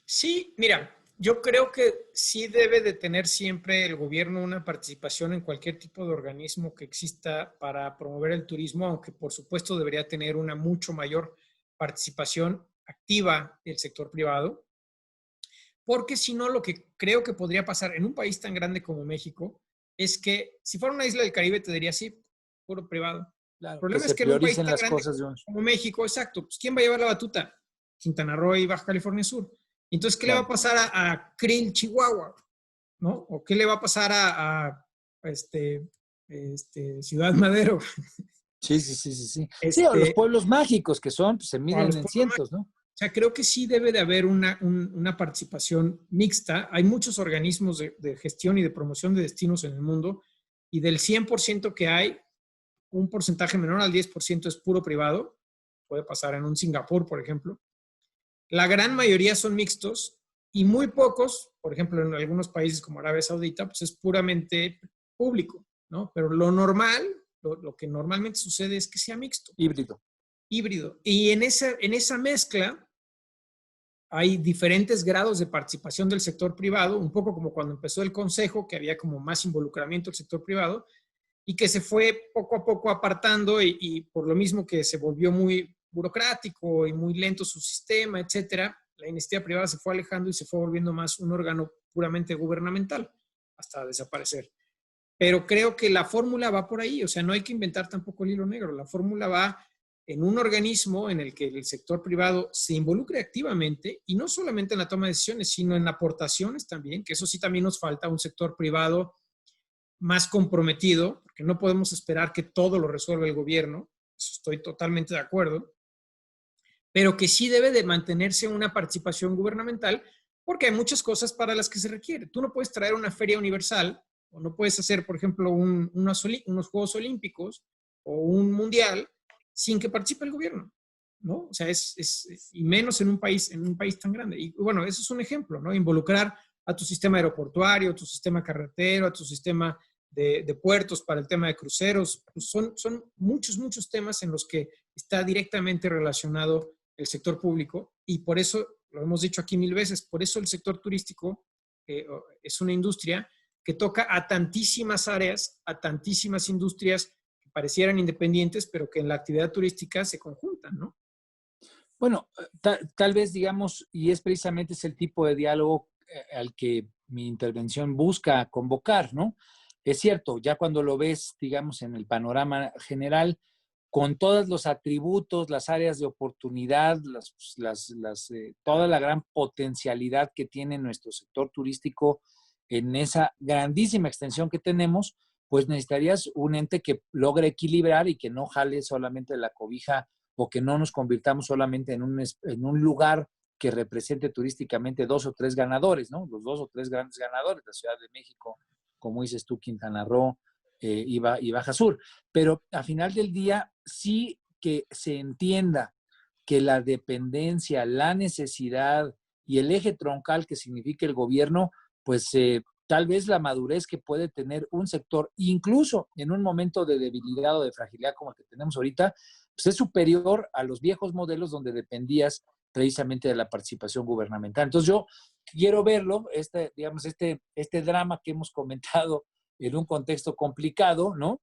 [SPEAKER 1] Sí, mira, yo creo que sí debe de tener siempre el gobierno una participación en cualquier tipo de organismo que exista para promover el turismo, aunque por supuesto debería tener una mucho mayor participación activa del sector privado, porque si no, lo que creo que podría pasar en un país tan grande como México es que si fuera una isla del Caribe te diría sí, puro privado. El
[SPEAKER 2] Claro, que
[SPEAKER 1] problema es
[SPEAKER 2] se
[SPEAKER 1] que en un país
[SPEAKER 2] prioricen
[SPEAKER 1] tan
[SPEAKER 2] las
[SPEAKER 1] grande
[SPEAKER 2] cosas de un...
[SPEAKER 1] como México, exacto, pues ¿quién va a llevar la batuta? Quintana Roo y Baja California Sur. Entonces, ¿qué le va a
[SPEAKER 2] Claro.
[SPEAKER 1] pasar a Krill, Chihuahua? ¿No? ¿O qué le va a pasar Ciudad Madero?
[SPEAKER 2] Sí, sí, sí, sí, sí. Sí, a los
[SPEAKER 1] Este,
[SPEAKER 2] pueblos mágicos que son, pues se
[SPEAKER 1] o a
[SPEAKER 2] miden
[SPEAKER 1] los
[SPEAKER 2] en
[SPEAKER 1] pueblos
[SPEAKER 2] cientos,
[SPEAKER 1] mágicos.
[SPEAKER 2] ¿no?
[SPEAKER 1] O sea, creo que sí debe de haber una participación mixta. Hay muchos organismos de gestión y de promoción de destinos en el mundo y del 100% que hay, un porcentaje menor al 10% es puro privado. Puede pasar en un Singapur, por ejemplo. La gran mayoría son mixtos y muy pocos, por ejemplo, en algunos países como Arabia Saudita, pues es puramente público, ¿no? Pero lo normal, lo que normalmente sucede es que sea mixto,
[SPEAKER 2] Híbrido.
[SPEAKER 1] híbrido. Y en esa mezcla hay diferentes grados de participación del sector privado, un poco como cuando empezó el consejo, que había como más involucramiento del sector privado, y que se fue poco a poco apartando y por lo mismo que se volvió muy burocrático y muy lento su sistema, etcétera, la iniciativa privada se fue alejando y se fue volviendo más un órgano puramente gubernamental hasta desaparecer. Pero creo que la fórmula va por ahí, o sea, no hay que inventar tampoco el hilo negro, la fórmula va en un organismo en el que el sector privado se involucre activamente y no solamente en la toma de decisiones, sino en aportaciones también, que eso sí también nos falta, un sector privado más comprometido, porque no podemos esperar que todo lo resuelva el gobierno, eso estoy totalmente de acuerdo, pero que sí debe de mantenerse una participación gubernamental, porque hay muchas cosas para las que se requiere. Tú no puedes traer una feria universal, o no puedes hacer, por ejemplo, unos Juegos Olímpicos o un Mundial sin que participe el gobierno, ¿no? O sea, y menos en un país tan grande. Y bueno, eso es un ejemplo, ¿no? Involucrar a tu sistema aeroportuario, a tu sistema carretero, a tu sistema de puertos para el tema de cruceros. Pues son muchos, muchos temas en los que está directamente relacionado el sector público y por eso, lo hemos dicho aquí mil veces, por eso el sector turístico es una industria que toca a tantísimas áreas, a tantísimas industrias que parecieran independientes, pero que en la actividad turística se conjuntan, ¿no?
[SPEAKER 2] Bueno, tal vez digamos, y es precisamente ese el tipo de diálogo al que mi intervención busca convocar, ¿no? Es cierto, ya cuando lo ves, digamos, en el panorama general, con todos los atributos, las áreas de oportunidad, toda la gran potencialidad que tiene nuestro sector turístico en esa grandísima extensión que tenemos, pues necesitarías un ente que logre equilibrar y que no jale solamente la cobija o que no nos convirtamos solamente en un lugar que represente turísticamente dos o tres ganadores, ¿no? Los dos o tres grandes ganadores, la Ciudad de México, como dices tú, Quintana Roo y Baja Sur. Pero a final del día, sí que se entienda que la dependencia, la necesidad y el eje troncal que significa el gobierno, pues tal vez la madurez que puede tener un sector, incluso en un momento de debilidad o de fragilidad como el que tenemos ahorita, pues es superior a los viejos modelos donde dependías precisamente de la participación gubernamental. Entonces yo quiero verlo, digamos, este drama que hemos comentado en un contexto complicado, ¿no?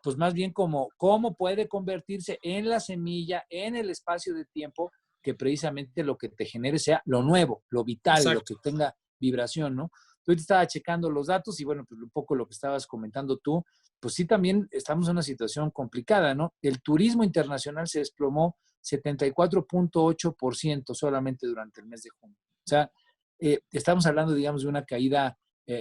[SPEAKER 2] Pues más bien como cómo puede convertirse en la semilla, en el espacio de tiempo que precisamente lo que te genere sea lo nuevo, lo vital, lo
[SPEAKER 1] Exacto.
[SPEAKER 2] que tenga vibración, ¿no? Yo te estaba checando los datos y bueno, pues un poco lo que estabas comentando tú, pues sí también estamos en una situación complicada, ¿no? El turismo internacional se desplomó 74.8% solamente durante el mes de junio. O sea, estamos hablando, digamos, de una caída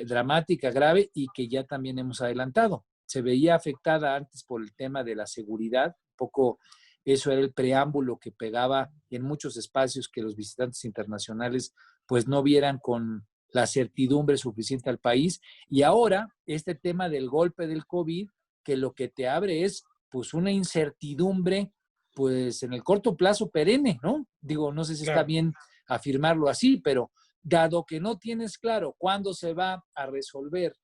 [SPEAKER 2] dramática, grave y que ya también hemos adelantado. Se veía afectada antes por el tema de la seguridad, un poco eso era el preámbulo que pegaba en muchos espacios que los visitantes internacionales pues no vieran con la certidumbre suficiente al país. Y ahora este tema del golpe del COVID, que lo que te abre es pues una incertidumbre pues en el corto plazo perenne, ¿no? Digo, no sé si está
[SPEAKER 1] Claro.
[SPEAKER 2] bien afirmarlo así, pero dado que no tienes claro cuándo se va a resolver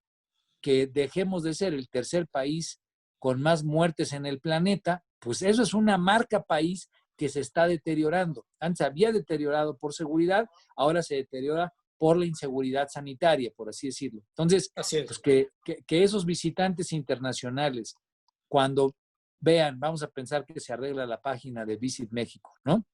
[SPEAKER 2] que dejemos de ser el tercer país con más muertes en el planeta, pues eso es una marca país que se está deteriorando. Antes había deteriorado por seguridad, ahora se deteriora por la inseguridad sanitaria, por así decirlo. Entonces,
[SPEAKER 1] Así
[SPEAKER 2] pues
[SPEAKER 1] es.
[SPEAKER 2] que esos visitantes internacionales, cuando vean, vamos a pensar que se arregla la página de Visit México, ¿no?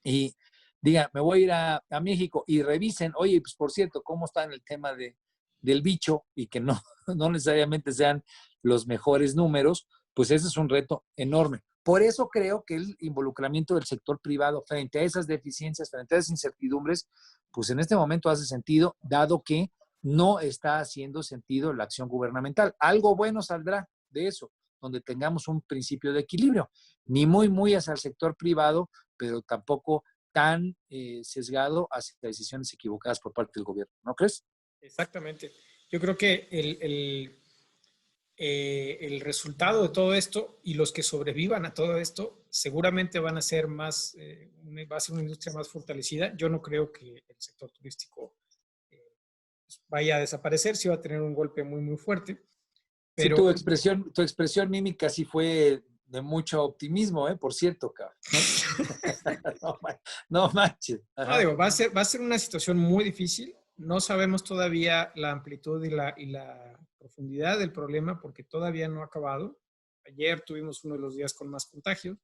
[SPEAKER 2] Y digan, me voy a ir a México y revisen, oye, pues por cierto, ¿cómo está en el tema del bicho? Y que no, no necesariamente sean los mejores números, pues ese es un reto enorme. Por eso creo que el involucramiento del sector privado frente a esas deficiencias, frente a esas incertidumbres, pues en este momento hace sentido, dado que no está haciendo sentido la acción gubernamental. Algo bueno saldrá de eso, donde tengamos un principio de equilibrio, ni muy hacia el sector privado, pero tampoco tan sesgado hacia decisiones equivocadas por parte del gobierno, ¿no crees?
[SPEAKER 1] Exactamente. Yo creo que el resultado de todo esto y los que sobrevivan a todo esto seguramente van a ser más, va a ser una industria más fortalecida. Yo no creo que el sector turístico vaya a desaparecer, sí va a tener un golpe muy fuerte,
[SPEAKER 2] Sí,
[SPEAKER 1] pero
[SPEAKER 2] tu expresión mímica sí fue de mucho optimismo, ¿eh? Por cierto, cabrón. No, no manches.
[SPEAKER 1] no,
[SPEAKER 2] Ajá.
[SPEAKER 1] digo, va a ser una situación muy difícil. No sabemos todavía la amplitud y la profundidad del problema porque todavía no ha acabado. Ayer tuvimos uno de los días con más contagios.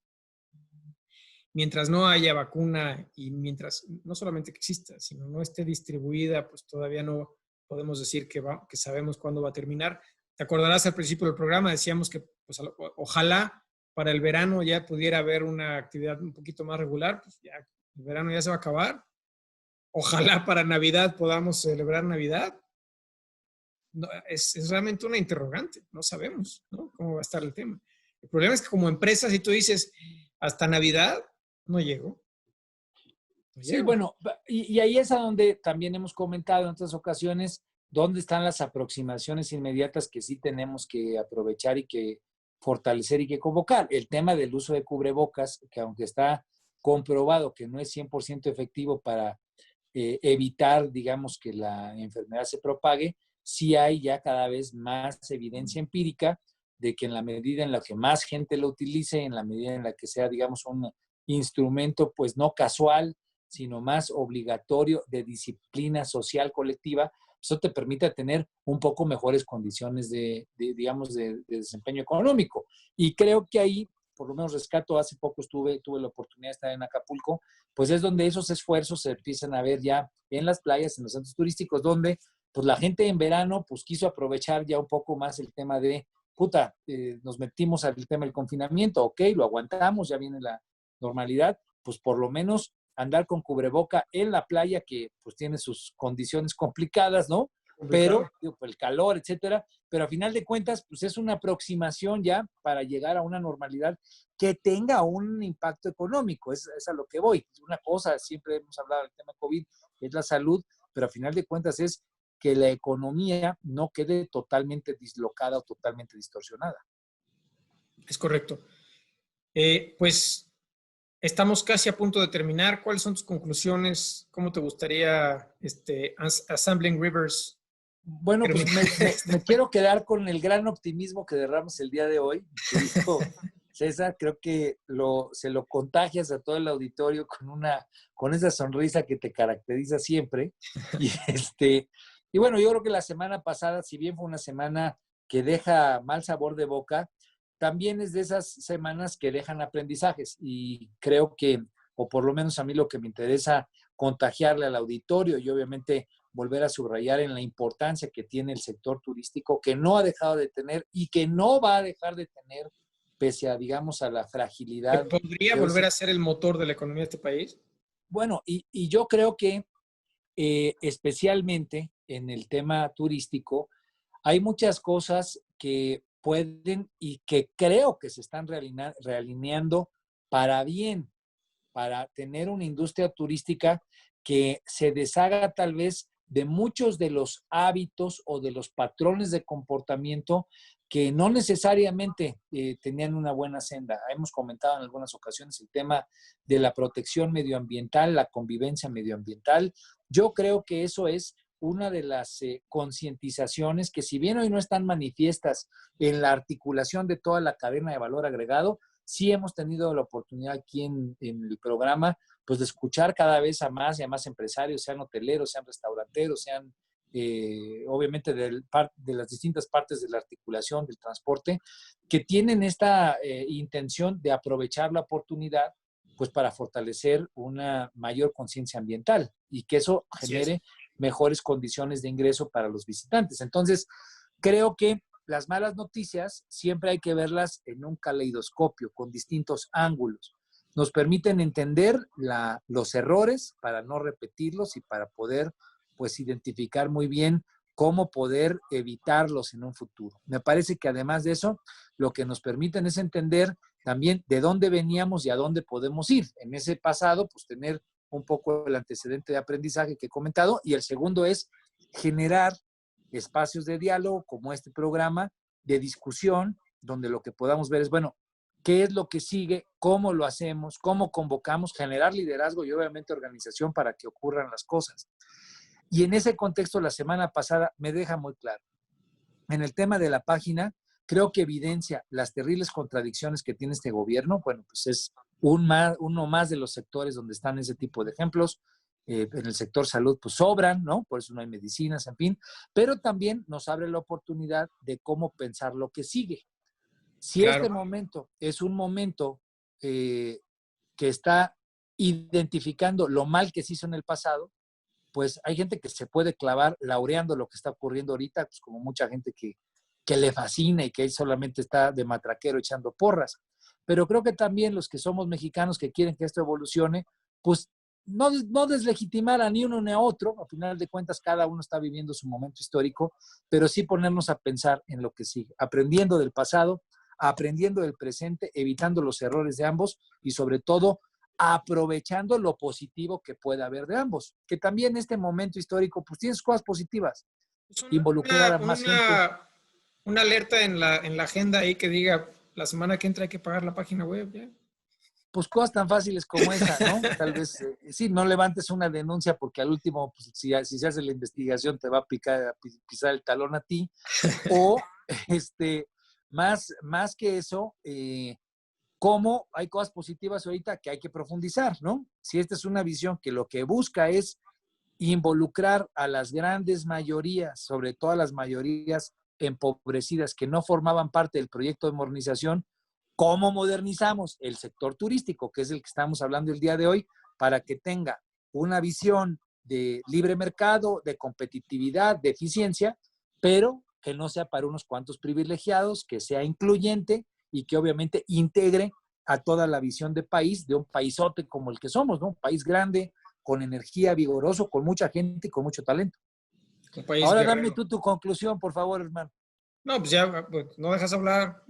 [SPEAKER 1] Mientras no haya vacuna y mientras no solamente que exista, sino no esté distribuida, pues todavía no podemos decir que sabemos cuándo va a terminar. Te acordarás al principio del programa, decíamos que pues, ojalá para el verano ya pudiera haber una actividad un poquito más regular, pues ya el verano ya se va a acabar. Ojalá para Navidad podamos celebrar Navidad. No, es realmente una interrogante, no sabemos, ¿no? Cómo va a estar el tema. El problema es que como empresa, si tú dices hasta Navidad, no llego. No
[SPEAKER 2] Sí,
[SPEAKER 1] llego.
[SPEAKER 2] bueno, y ahí es a donde también hemos comentado en otras ocasiones, dónde están las aproximaciones inmediatas que sí tenemos que aprovechar y que fortalecer y que convocar. El tema del uso de cubrebocas, que aunque está comprobado que no es 100% efectivo para evitar, digamos, que la enfermedad se propague, sí hay ya cada vez más evidencia empírica de que en la medida en la que más gente lo utilice, en la medida en la que sea, digamos, un instrumento, pues no casual, sino más obligatorio de disciplina social colectiva, eso te permite tener un poco mejores condiciones digamos, de desempeño económico. Y creo que ahí, por lo menos rescato, hace poco tuve la oportunidad de estar en Acapulco, pues es donde esos esfuerzos se empiezan a ver ya en las playas, en los centros turísticos, donde pues la gente en verano pues quiso aprovechar ya un poco más el tema de, puta, nos metimos al tema del confinamiento, ok, lo aguantamos, ya viene la normalidad, pues por lo menos andar con cubreboca en la playa que pues tiene sus condiciones complicadas, ¿no?
[SPEAKER 1] Complicado.
[SPEAKER 2] Pero digo, el calor, etcétera, pero a final de cuentas, pues es una aproximación ya para llegar a una normalidad que tenga un impacto económico, es a lo que voy. Una cosa, siempre hemos hablado del tema COVID, es la salud, pero a final de cuentas es que la economía no quede totalmente dislocada o totalmente distorsionada.
[SPEAKER 1] Es correcto. Pues estamos casi a punto de terminar. ¿Cuáles son tus conclusiones? ¿Cómo te gustaría Assembling Rivers
[SPEAKER 2] Bueno, pues
[SPEAKER 1] terminar
[SPEAKER 2] me quiero quedar con el gran optimismo que derramos el día de hoy, querido César. Creo que se lo contagias a todo el auditorio con esa sonrisa que te caracteriza siempre. Y, y bueno, yo creo que la semana pasada, si bien fue una semana que deja mal sabor de boca, también es de esas semanas que dejan aprendizajes. Y creo que, o por lo menos a mí lo que me interesa, contagiarle al auditorio y obviamente volver a subrayar en la importancia que tiene el sector turístico, que no ha dejado de tener y que no va a dejar de tener pese a, digamos, a la
[SPEAKER 1] ¿Que
[SPEAKER 2] fragilidad
[SPEAKER 1] podría
[SPEAKER 2] que hoy
[SPEAKER 1] volver
[SPEAKER 2] se...
[SPEAKER 1] a ser el motor de la economía de este país?
[SPEAKER 2] Bueno, y yo creo que especialmente en el tema turístico, hay muchas cosas que pueden y que creo que se están realineando para bien, para tener una industria turística que se deshaga tal vez de muchos de los hábitos o de los patrones de comportamiento que no necesariamente tenían una buena senda. Hemos comentado en algunas ocasiones el tema de la protección medioambiental, la convivencia medioambiental. Yo creo que eso es una de las concientizaciones que, si bien hoy no están manifiestas en la articulación de toda la cadena de valor agregado, sí hemos tenido la oportunidad aquí en el programa, pues de escuchar cada vez a más y a más empresarios, sean hoteleros, sean restauranteros, sean obviamente de las distintas partes de la articulación del transporte, que tienen esta intención de aprovechar la oportunidad pues para fortalecer una mayor conciencia ambiental y que eso genere mejores condiciones de ingreso para los visitantes. Entonces, creo que las malas noticias siempre hay que verlas en un caleidoscopio, con distintos ángulos. Nos permiten entender los errores para no repetirlos y para poder, pues, identificar muy bien cómo poder evitarlos en un futuro. Me parece que además de eso, lo que nos permiten es entender también de dónde veníamos y a dónde podemos ir. En ese pasado, pues tener un poco el antecedente de aprendizaje que he comentado, y el segundo es generar espacios de diálogo como este programa, de discusión, donde lo que podamos ver es, bueno, ¿qué es lo que sigue? ¿Cómo lo hacemos? ¿Cómo convocamos? Generar liderazgo y obviamente organización para que ocurran las cosas. Y en ese contexto, la semana pasada me deja muy claro. En el tema de la página, creo que evidencia las terribles contradicciones que tiene este gobierno. Bueno, pues es uno más de los sectores donde están ese tipo de ejemplos. En el sector salud, pues sobran, ¿no? Por eso no hay medicinas, en fin. Pero también nos abre la oportunidad de cómo pensar lo que sigue. Si
[SPEAKER 1] Claro.
[SPEAKER 2] este momento es un momento que está identificando lo mal que se hizo en el pasado, pues hay gente que se puede clavar laureando lo que está ocurriendo ahorita, pues como mucha gente que le fascina y que solamente está de matraquero echando porras. Pero creo que también los que somos mexicanos que quieren que esto evolucione, pues no deslegitimar a ni uno ni a otro. A final de cuentas, cada uno está viviendo su momento histórico, pero sí ponernos a pensar en lo que sigue, aprendiendo del pasado, aprendiendo del presente, evitando los errores de ambos y sobre todo aprovechando lo positivo que pueda haber de ambos, que también en este momento histórico pues tienes cosas positivas,
[SPEAKER 1] Es
[SPEAKER 2] involucrar a más gente.
[SPEAKER 1] una alerta en la agenda ahí que diga, la semana que entra hay que pagar la página web, ¿ya?
[SPEAKER 2] Pues cosas tan fáciles como esa, ¿no? Tal vez, sí, no levantes una denuncia porque al último, pues, si se hace la investigación, te va a pisar el talón a ti. O, más que eso, cómo hay cosas positivas ahorita que hay que profundizar, ¿no? Si esta es una visión que lo que busca es involucrar a las grandes mayorías, sobre todo a las mayorías empobrecidas que no formaban parte del proyecto de modernización, ¿cómo modernizamos el sector turístico, que es el que estamos hablando el día de hoy, para que tenga una visión de libre mercado, de competitividad, de eficiencia, pero que no sea para unos cuantos privilegiados, que sea incluyente y que obviamente integre a toda la visión de país, de un paisote como el que somos, ¿no? Un país grande, con energía, vigoroso, con mucha gente y con mucho talento.
[SPEAKER 1] Un país
[SPEAKER 2] Ahora dame
[SPEAKER 1] guerrero.
[SPEAKER 2] tú tu conclusión, por favor, hermano.
[SPEAKER 1] No, pues ya, pues, no dejas hablar.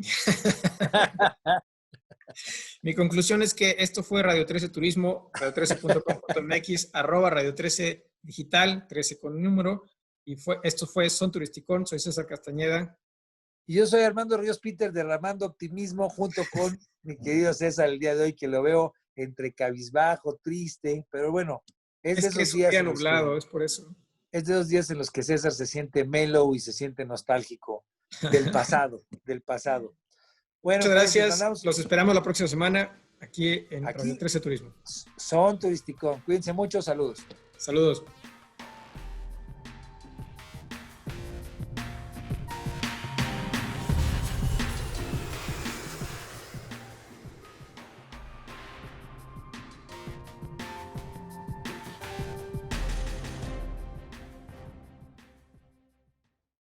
[SPEAKER 1] Mi conclusión es que esto fue Radio 13 Turismo, radio13.com.mx, @Radio 13 Digital, 13 con número. Y esto fue Son Turisticón. Soy César Castañeda.
[SPEAKER 2] Y yo soy Armando Ríos Peter, derramando optimismo junto con mi querido César el día de hoy, que lo veo entre cabizbajo, triste, pero bueno, es de
[SPEAKER 1] Es que
[SPEAKER 2] esos
[SPEAKER 1] es un
[SPEAKER 2] días
[SPEAKER 1] día
[SPEAKER 2] en los que
[SPEAKER 1] nublado, es por eso.
[SPEAKER 2] es de esos días en los que César se siente mellow y se siente nostálgico del pasado, del pasado.
[SPEAKER 1] Muchas
[SPEAKER 2] Bueno, pues les
[SPEAKER 1] gracias.
[SPEAKER 2] mandamos
[SPEAKER 1] Los esperamos la próxima semana aquí en Radio
[SPEAKER 2] aquí
[SPEAKER 1] 13 Turismo.
[SPEAKER 2] Son Turisticón. Cuídense mucho, saludos.
[SPEAKER 1] Saludos.